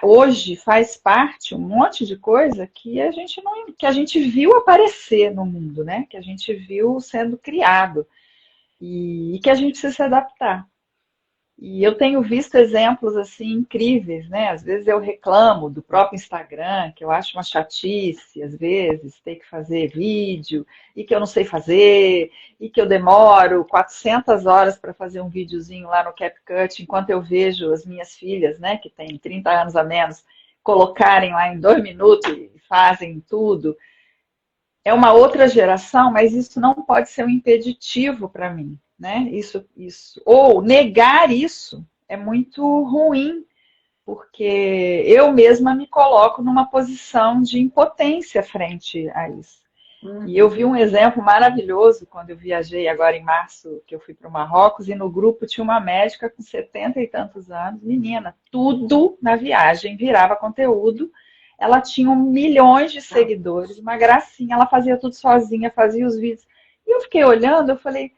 hoje faz parte um monte de coisa que a gente não, que a gente viu aparecer no mundo, né? Que a gente viu sendo criado e que a gente precisa se adaptar. E eu tenho visto exemplos assim incríveis, né? Às vezes eu reclamo do próprio Instagram, que eu acho uma chatice, às vezes, ter que fazer vídeo, e que eu não sei fazer, e que eu demoro 400 horas para fazer um videozinho lá no CapCut, enquanto eu vejo as minhas filhas, né, que têm 30 anos a menos, colocarem lá em 2 minutos e fazem tudo. É uma outra geração, mas isso não pode ser um impeditivo para mim, né? Isso. Ou negar isso é muito ruim, porque eu mesma me coloco numa posição de impotência frente a isso. E eu vi Uhum. um exemplo maravilhoso quando eu viajei agora em março, que eu fui para o Marrocos, e no grupo tinha uma médica com 70 e tantos anos, menina, tudo na viagem virava conteúdo. Ela tinha milhões de seguidores, uma gracinha, ela fazia tudo sozinha, fazia os vídeos. E eu fiquei olhando, eu falei,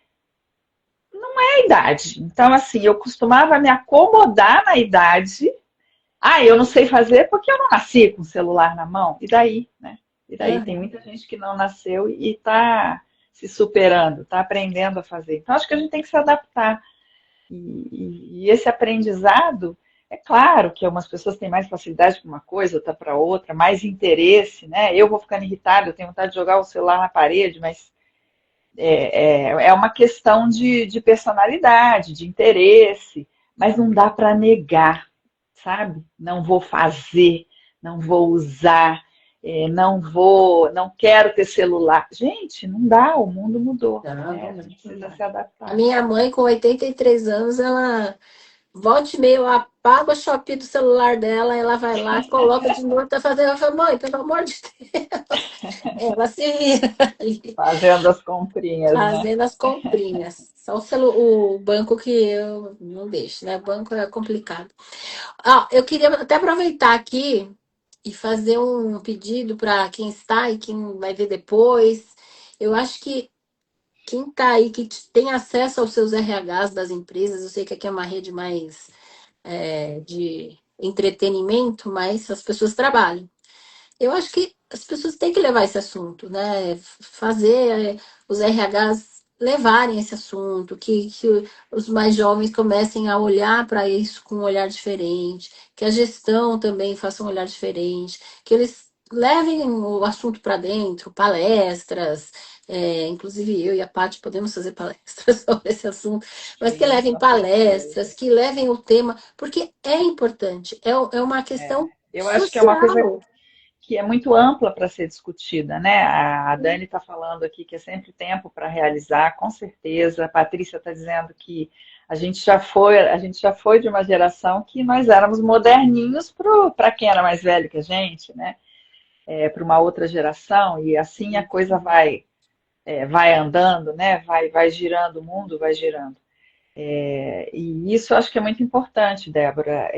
é a idade. Então, assim, eu costumava me acomodar na idade. Ah, eu não sei fazer porque eu não nasci com o celular na mão. E daí, né? E daí tem Uhum. muita gente que não nasceu e está se superando, está aprendendo a fazer. Então, acho que a gente tem que se adaptar. E esse aprendizado, é claro que algumas pessoas têm mais facilidade para uma coisa, outra para outra, mais interesse, né? Eu vou ficando irritada, eu tenho vontade de jogar o celular na parede, mas é uma questão de personalidade, de interesse, mas não dá para negar, sabe? Não vou fazer, não vou usar, não quero ter celular. Gente, não dá, o mundo mudou, Não, né? não, A gente não precisa dá. se A adaptar. minha mãe, com 83 anos, ela volta e meia, ela apaga o Shopee do celular dela, ela vai lá, coloca de novo, tá fazendo. Eu falo, mãe, pelo amor de Deus. Ela se vira ali, Fazendo as comprinhas, né? fazendo as comprinhas. Só o banco que eu não deixo, né? O banco é complicado. Ah, eu queria até aproveitar aqui e fazer um pedido para quem está e quem vai ver depois. Eu acho que quem está aí, que tem acesso aos seus RHs das empresas, eu sei que aqui é uma rede mais de entretenimento, mas as pessoas trabalham. Eu acho que as pessoas têm que levar esse assunto, né? Fazer os RHs levarem esse assunto, que os mais jovens comecem a olhar para isso com um olhar diferente, que a gestão também faça um olhar diferente, que eles levem o assunto para dentro, palestras, inclusive eu e a Paty podemos fazer palestras sobre esse assunto, mas que Sim, levem com certeza. palestras, que levem o tema, porque é importante, é uma É. questão Eu acho que é uma coisa social. que é muito ampla para ser discutida, né? A Dani está falando aqui que é sempre tempo para realizar, com certeza. A Patrícia está dizendo que a gente já foi de uma geração que nós éramos moderninhos para quem era mais velho que a gente, né? Para uma outra geração, e assim a coisa vai andando, né? Vai girando, o mundo vai girando. E isso eu acho que é muito importante, Débora,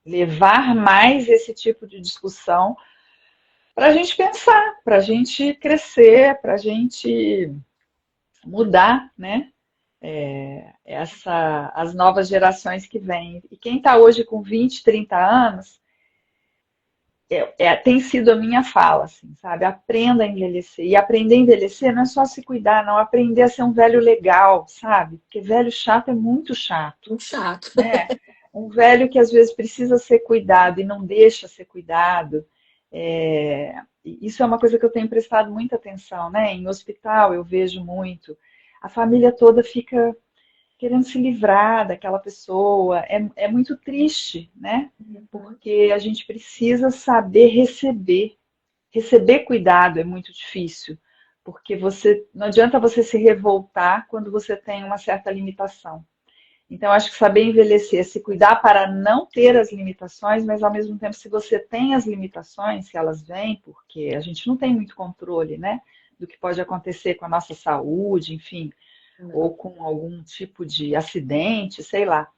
levar mais esse tipo de discussão para a gente pensar, para a gente crescer, para a gente mudar, né? As novas gerações que vêm. E quem está hoje com 20, 30 anos, tem sido a minha fala, assim, sabe? Aprenda a envelhecer. E aprender a envelhecer não é só se cuidar, não. Aprender a ser um velho legal, sabe? Porque velho chato é muito chato, Muito chato. né? Um velho que às vezes precisa ser cuidado e não deixa ser cuidado. Isso é uma coisa que eu tenho prestado muita atenção, né? Em hospital eu vejo muito. A família toda fica querendo se livrar daquela pessoa. É muito triste, né? Porque a gente precisa saber receber. Receber cuidado é muito difícil, porque não adianta você se revoltar quando você tem uma certa limitação. Então, acho que saber envelhecer, se cuidar para não ter as limitações, mas ao mesmo tempo, se você tem as limitações, se elas vêm, porque a gente não tem muito controle, né, do que pode acontecer com a nossa saúde, enfim, Não. ou com algum tipo de acidente, sei lá.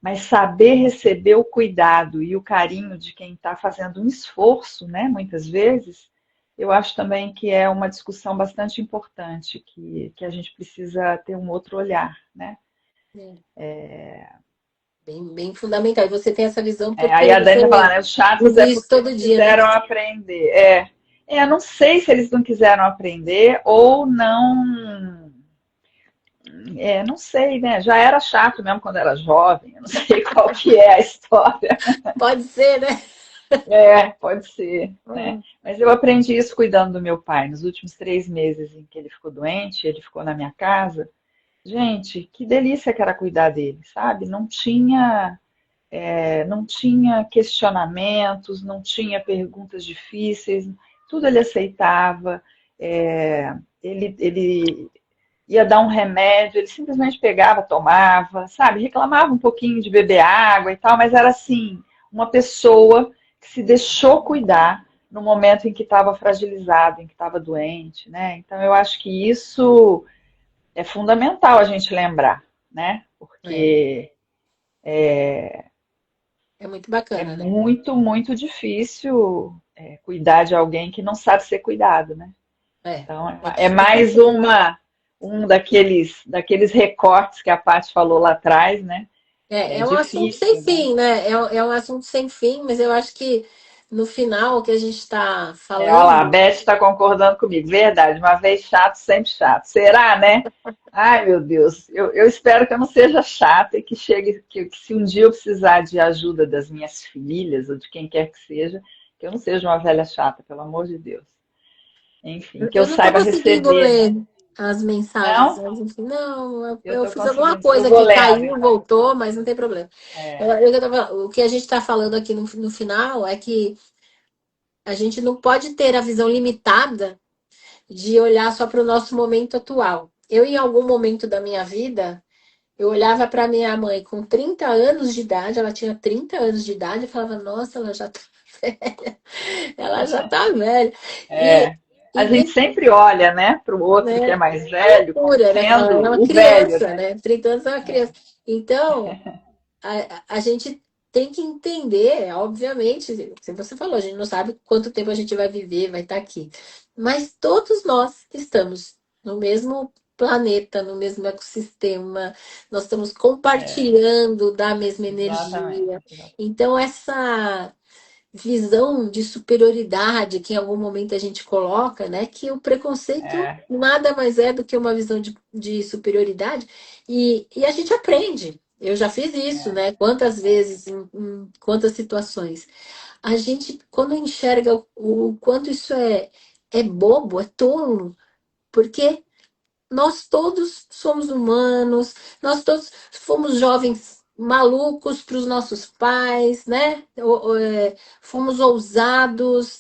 Mas saber receber o cuidado e o carinho de quem está fazendo um esforço, né, muitas vezes, eu acho também que é uma discussão bastante importante, que a gente precisa ter um outro olhar, né? É. Bem fundamental. E você tem essa visão Aí porque a Dani você tá falando, né, os chatos é vive isso porque todo não dia, né? quiseram aprender. Não sei se eles não quiseram aprender ou não. Não sei, né? Já era chato mesmo quando era jovem. Eu não sei qual que é a história. Pode ser, né? Pode ser, né? Hum. Mas eu aprendi isso cuidando do meu pai. Nos últimos 3 meses em que ele ficou doente, ele ficou na minha casa. Gente, que delícia que era cuidar dele, sabe? Não tinha questionamentos, não tinha perguntas difíceis, tudo ele aceitava. Ele ia dar um remédio, ele simplesmente pegava, tomava, sabe? Reclamava um pouquinho de beber água e tal, mas era assim, uma pessoa que se deixou cuidar no momento em que estava fragilizado, em que estava doente, né? Então eu acho que isso é fundamental a gente lembrar, né? É, Porque é muito é bacana, né? muito, muito difícil cuidar de alguém que não sabe ser cuidado, né? É, Então, muito, é muito mais bacana. um daqueles recortes que a Paty falou lá atrás, né? É É um assunto sem difícil, né? fim, né? É um assunto sem fim, mas eu acho que no final o que a gente está Olha lá, a falando, Beth está concordando comigo. Verdade, uma vez chato, sempre chato. Será, né? Ai, meu Deus. Eu espero que eu não seja chata e que chegue, que se um dia eu precisar de ajuda das minhas filhas ou de quem quer que seja, que eu não seja uma velha chata, pelo amor de Deus. Enfim, que eu eu não estou saiba conseguindo receber, né? ler as mensagens. Não, Mas, enfim, não, eu, eu eu estou fiz alguma conseguindo. Eu coisa vou que lendo, caiu, então. voltou, mas não tem problema. É, O que a gente está falando aqui no final é que a gente não pode ter a visão limitada de olhar só para o nosso momento atual. Eu, em algum momento da minha vida, eu olhava para minha mãe com 30 anos de idade, ela tinha 30 anos de idade, e falava, nossa, ela já tá velha, ela já tá velha. E, é. A e gente de- sempre olha, né, para o outro que é né, mais a velho, como loucura, né? Ela sendo era uma o velho, criança, né? né? 30 anos é uma criança. Então, a gente tem que entender, obviamente, se você falou, a gente não sabe quanto tempo a gente vai viver, vai estar aqui. Mas todos nós estamos no mesmo planeta, no mesmo ecossistema, nós estamos É, compartilhando da mesma exatamente, energia. exatamente. Então, essa visão de superioridade que em algum momento a gente coloca, né? Que o preconceito É, nada mais é do que uma visão de superioridade, e a gente aprende. Eu já fiz isso, é, né? Quantas vezes, em quantas situações. A gente, quando enxerga o quanto isso é bobo, é tolo, porque nós todos somos humanos, nós todos fomos jovens malucos para os nossos pais, né? Fomos ousados.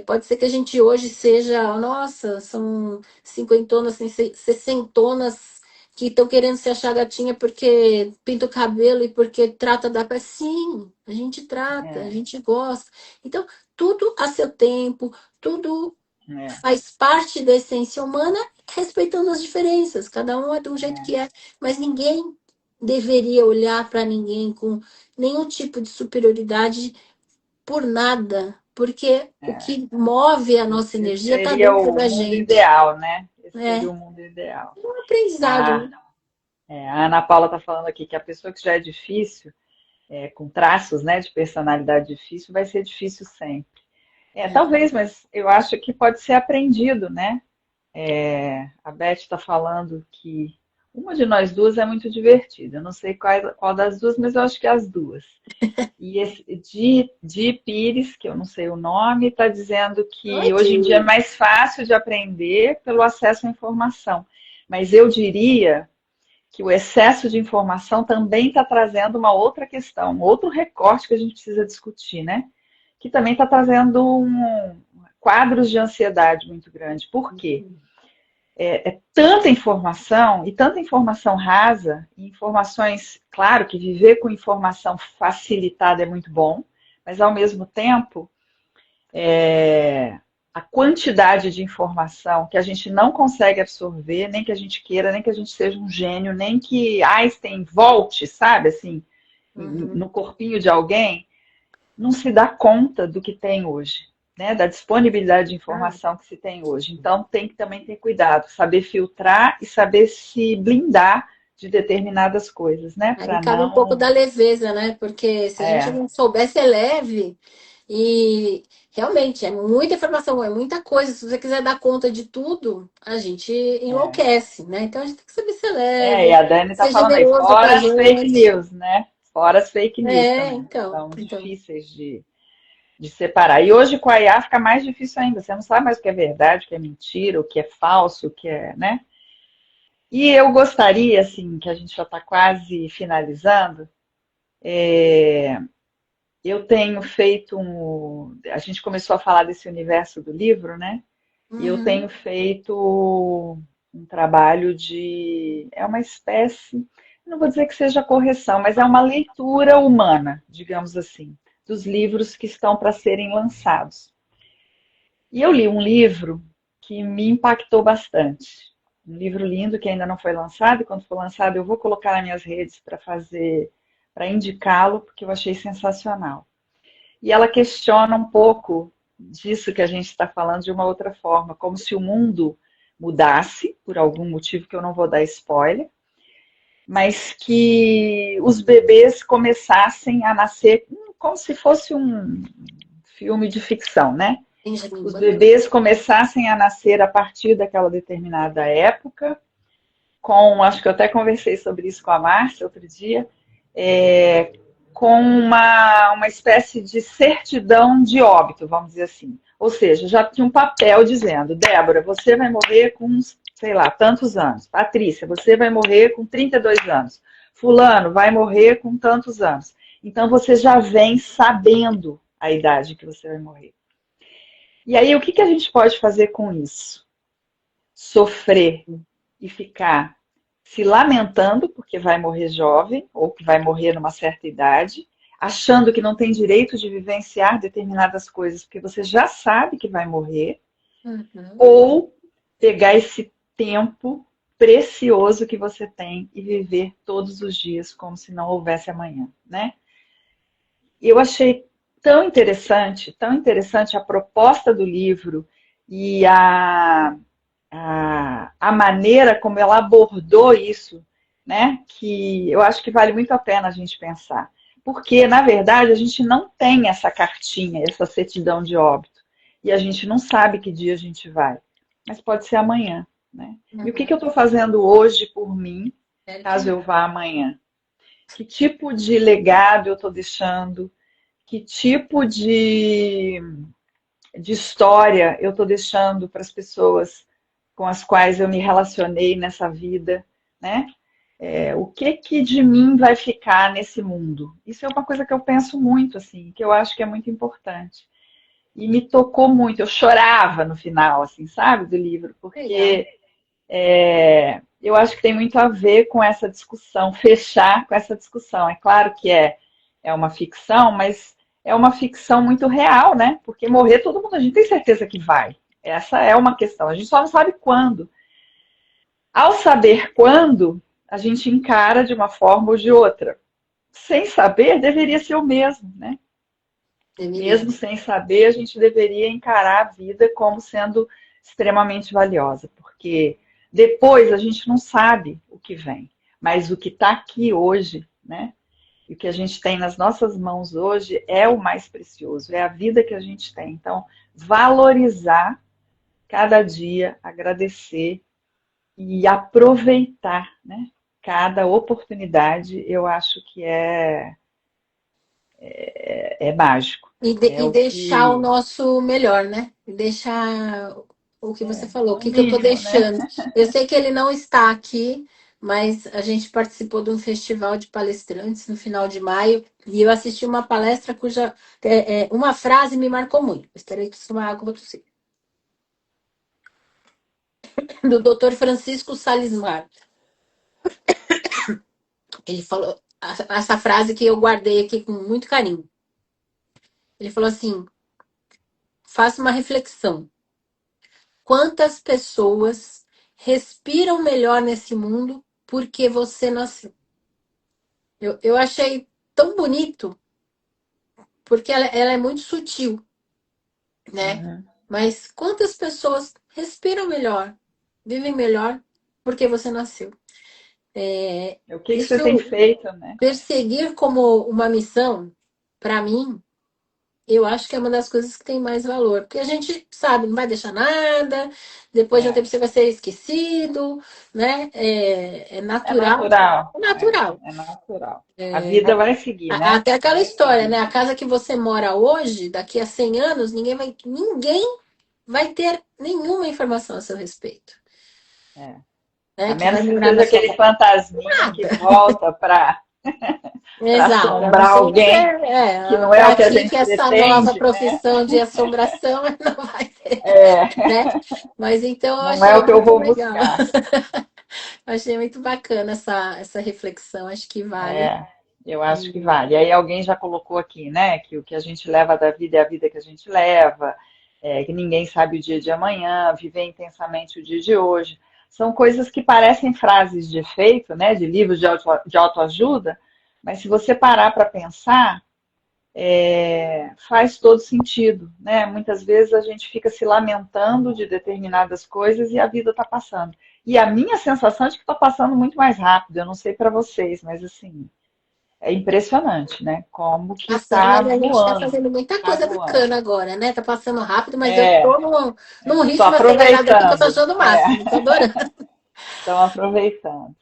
Pode ser que a gente hoje seja, nossa, são cinquentonas, sessentonas que estão querendo se achar gatinha porque pinta o cabelo e porque trata da pele. Sim, a gente trata, a é, gente gosta. Então, tudo a seu tempo, tudo é, faz parte da essência humana, respeitando as diferenças. Cada um é de um jeito que é, mas ninguém deveria olhar para ninguém com nenhum tipo de superioridade por nada, porque o é. que move a nossa Esse energia está seria dentro o da mundo gente. ideal, né? Esse É seria o mundo ideal. um aprendizado, A, né? a Ana Paula está falando aqui que a pessoa que já é difícil, com traços, né, de personalidade difícil, vai ser difícil sempre. É, Talvez, mas eu acho que pode ser aprendido, né? A Beth está falando que uma de nós duas é muito divertida. Eu não sei qual das duas, mas eu acho que é as duas. E esse Di Pires, que eu não sei o nome, está dizendo ai, que hoje em dia é mais fácil de aprender pelo acesso à informação. Mas eu diria que o excesso de informação também está trazendo uma outra questão, um outro recorte que a gente precisa discutir, né? Que também está trazendo quadros de ansiedade muito grande. Por quê? É tanta informação, e tanta informação rasa, e informações, claro que viver com informação facilitada é muito bom, mas ao mesmo tempo, a quantidade de informação que a gente não consegue absorver, nem que a gente queira, nem que a gente seja um gênio, nem que Einstein volte, sabe, assim, Uhum. no corpinho de alguém, não se dá conta do que tem hoje, né? Da disponibilidade de Ah, informação que se tem hoje. Então tem que também ter cuidado, saber filtrar e saber se blindar de determinadas coisas, né? aí Para cabe um pouco da não. leveza, né? Porque se a gente É, não souber ser leve, e realmente é muita informação, é muita coisa. Se você quiser dar conta de tudo, a gente é. enlouquece, né? Então a gente tem que saber ser E leve, a Dani está ser falando aí, generoso com a fora as fake gente. news, né? Fora as fake news É, também, que então, são então. difíceis de separar. E hoje com a IA fica mais difícil ainda. Você não sabe mais o que é verdade, o que é mentira, o que é falso, o que é, né? E eu gostaria, assim, que a gente já está quase finalizando, eu tenho feito um. A gente começou a falar desse universo do livro, né? E eu tenho Uhum. feito um trabalho de. É uma espécie, não vou dizer que seja correção, mas é uma leitura humana, digamos assim, dos livros que estão para serem lançados. E eu li um livro que me impactou bastante. Um livro lindo que ainda não foi lançado, e quando for lançado eu vou colocar nas minhas redes para fazer, para indicá-lo, porque eu achei sensacional. E ela questiona um pouco disso que a gente está falando de uma outra forma, como se o mundo mudasse, por algum motivo que eu não vou dar spoiler, mas que os bebês começassem a nascer como se fosse um filme de ficção, né? Benjamin Os Button. bebês começassem a nascer a partir daquela determinada época, com, acho que eu até conversei sobre isso com a Márcia outro dia, é, com uma espécie de certidão de óbito, vamos dizer assim. Ou seja, já tinha um papel dizendo, Débora, você vai morrer com, sei lá, tantos anos. Patrícia, você vai morrer com 32 anos. Fulano vai morrer com tantos anos. Então você já vem sabendo a idade que você vai morrer. E aí, o que a gente pode fazer com isso? Sofrer e ficar se lamentando porque vai morrer jovem ou que vai morrer numa certa idade, achando que não tem direito de vivenciar determinadas coisas porque você já sabe que vai morrer, Uhum. ou pegar esse tempo precioso que você tem e viver todos os dias como se não houvesse amanhã, né? E eu achei tão interessante a proposta do livro e a maneira como ela abordou isso, né? Que eu acho que vale muito a pena a gente pensar. Porque, na verdade, a gente não tem essa cartinha, essa certidão de óbito. E a gente não sabe que dia a gente vai. Mas pode ser amanhã, né? E o que eu Uhum. estou fazendo hoje por mim, Espero que caso não. eu vá amanhã? Que tipo de legado eu estou deixando? Que tipo de história eu estou deixando para as pessoas com as quais eu me relacionei nessa vida, né? O que de mim vai ficar nesse mundo? Isso é uma coisa que eu penso muito, assim, que eu acho que é muito importante. E me tocou muito. Eu chorava no final, assim, sabe, do livro, Legal. porque eu acho que tem muito a ver com essa discussão, fechar com essa discussão. É claro que é uma ficção, mas é uma ficção muito real, né? Porque morrer todo mundo, a gente tem certeza que vai. Essa é uma questão, a gente só não sabe quando. Ao saber quando, a gente encara de uma forma ou de outra. Sem saber, deveria ser o mesmo, né? Deveria. Mesmo sem saber, a gente deveria encarar a vida como sendo extremamente valiosa, porque depois a gente não sabe o que vem, mas o que está aqui hoje, né? E o que a gente tem nas nossas mãos hoje é o mais precioso, é a vida que a gente tem. Então, valorizar cada dia, agradecer e aproveitar, né? Cada oportunidade, eu acho que é mágico. É E o deixar o que nosso melhor, né? E deixar o que você falou, o o que que eu tô mínimo, né? deixando. Eu sei que ele não está aqui, mas a gente participou de um festival de palestrantes no final de maio e eu assisti uma palestra cuja uma frase me marcou muito. Esperei tomar água para tossir. do Dr. Francisco Salismar. Ele falou essa frase que eu guardei aqui com muito carinho. Ele falou assim: faça uma reflexão. Quantas pessoas respiram melhor nesse mundo porque você nasceu? Eu achei tão bonito, porque ela é muito sutil, né? Uhum. Mas quantas pessoas respiram melhor, vivem melhor porque você nasceu? O que que você tem Isso, feito, né? perseguir como uma missão, para mim, eu acho que é uma das coisas que tem mais valor. Porque a gente sabe, não vai deixar nada, depois de um É, tempo você vai ser esquecido, né? É é natural. natural, É natural. é natural. A vida vai seguir, né? Até aquela Vai história, né? seguir. A casa que você mora hoje, daqui a 100 anos, ninguém vai ter nenhuma informação a seu respeito. É. Né? A Que vai menos que morar na seja sua aquele casa. fantasminha que Nada. volta para Exato. A não assombrar ser que você alguém que não é o que a pratique gente essa nova pretende, né? profissão de assombração, não vai ter, É, né? Mas então eu não é achei o que eu muito vou legal. buscar. Achei muito bacana essa reflexão. Acho que vale. É, eu acho que E vale. Aí alguém já colocou aqui, né, que o que a gente leva da vida é a vida que a gente leva, que ninguém sabe o dia de amanhã, viver intensamente o dia de hoje. São coisas que parecem frases de efeito, né, de livros de autoajuda, mas se você parar para pensar, faz todo sentido, né? Muitas vezes a gente fica se lamentando de determinadas coisas e a vida está passando. E a minha sensação é de que está passando muito mais rápido. Eu não sei para vocês, mas assim, é impressionante, né? Como que passando, tá mas a gente está voando, fazendo muita tá coisa voando. bacana agora, né? Tá passando rápido, mas eu É, tô num tô ritmo acelerado aqui que eu tô aproveitando. achando o máximo. Tô adorando. Estão aproveitando.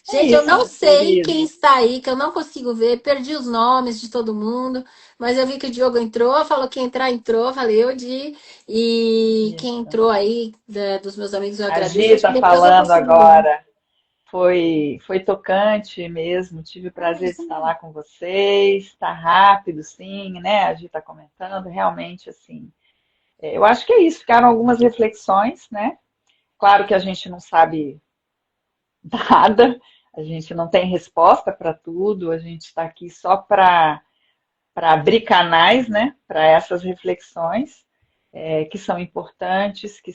É Gente, eu isso, não minha sei quem querida. está aí, que eu não consigo ver, perdi os nomes de todo mundo, mas eu vi que o Diogo entrou, falou que entrar, entrou, valeu, Di. E quem Isso. entrou aí, dos meus amigos, eu A agradeço. Gi Acho que está depois eu falando consigo ver. agora. Foi tocante mesmo, tive o Ah, prazer de isso estar mesmo. lá com vocês, está rápido, sim, né? A gente está comentando, realmente, assim. Eu acho que é isso, ficaram algumas reflexões, né? Claro que a gente não sabe nada, a gente não tem resposta para tudo, a gente está aqui só para abrir canais, né? Para essas reflexões, que são importantes, que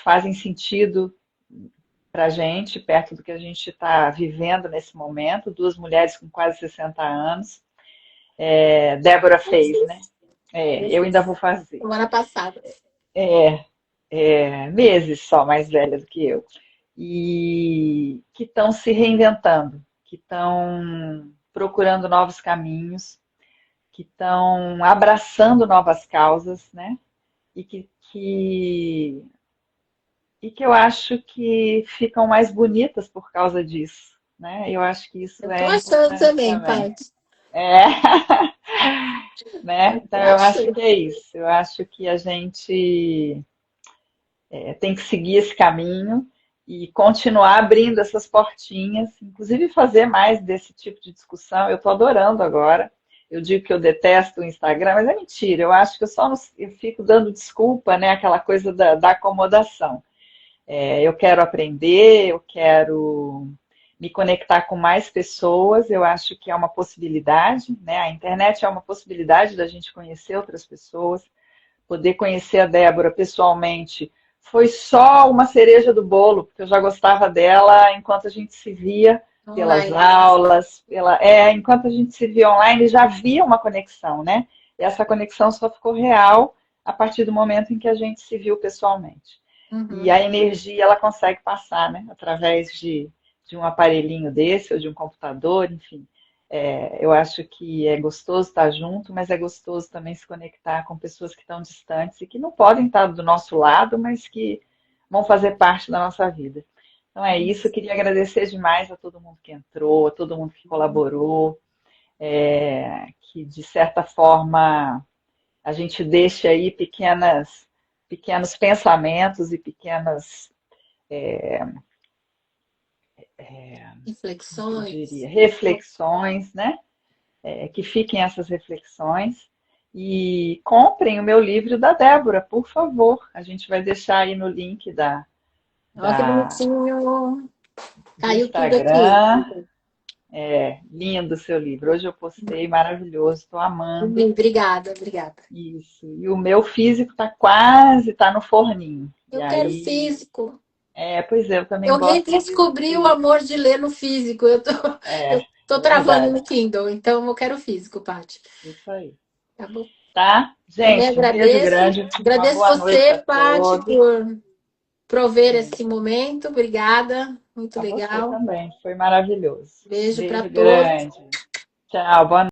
fazem sentido para a gente, perto do que a gente está vivendo nesse momento, duas mulheres com quase 60 anos. Débora fez, né? Eu Eu ainda fiz vou fazer. semana passada. Meses só mais velha do que eu. E que estão se reinventando, que estão procurando novos caminhos, que estão abraçando novas causas, né? E que eu acho que ficam mais bonitas por causa disso, né? Eu acho que isso Eu tô é achando importante também, também. Paty. É, né? Eu tô Então eu acho que achando. é isso. Eu acho que a gente tem que seguir esse caminho e continuar abrindo essas portinhas, inclusive fazer mais desse tipo de discussão. Eu estou adorando agora. Eu digo que eu detesto o Instagram, mas é mentira. Eu acho que eu fico dando desculpa, né? Aquela coisa da acomodação. Eu quero aprender, eu quero me conectar com mais pessoas, eu acho que é uma possibilidade, né? A internet é uma possibilidade da gente conhecer outras pessoas, poder conhecer a Débora pessoalmente foi só uma cereja do bolo, porque eu já gostava dela enquanto a gente se via pelas Online. aulas, enquanto a gente se via online já havia uma conexão, né? E essa conexão só ficou real a partir do momento em que a gente se viu pessoalmente. E Uhum. a energia ela consegue passar, né? Através de um aparelhinho desse ou de um computador, enfim. Eu acho que é gostoso estar junto, mas é gostoso também se conectar com pessoas que estão distantes e que não podem estar do nosso lado, mas que vão fazer parte da nossa vida. Então é isso, eu queria agradecer demais a todo mundo que entrou, a todo mundo que colaborou, que de certa forma a gente deixa aí pequenos pensamentos e pequenas, como que eu Reflexões. diria, reflexões, né? Que fiquem essas reflexões. E comprem o meu livro da Débora, por favor. A gente vai deixar aí no link Olha que da, bonitinho. do Caiu tudo Instagram. aqui. É, lindo o seu livro. Hoje eu postei, maravilhoso, estou amando. Obrigada, obrigada. Isso. E o meu físico tá quase, tá no forninho. E Eu quero aí, físico. pois é, eu também Eu gosto de livro redescobri o físico. amor de ler no físico. É, Eu tô travando verdade. no Kindle, então eu quero físico, Paty. Isso aí. Tá bom? Tá? Também Gente, um beijo agradeço. grande, uma Agradeço boa noite você, para Paty, todos. por prover esse momento. Obrigada. Muito A você legal. também, foi maravilhoso. Beijo para Beijo todos. grande. Tchau, boa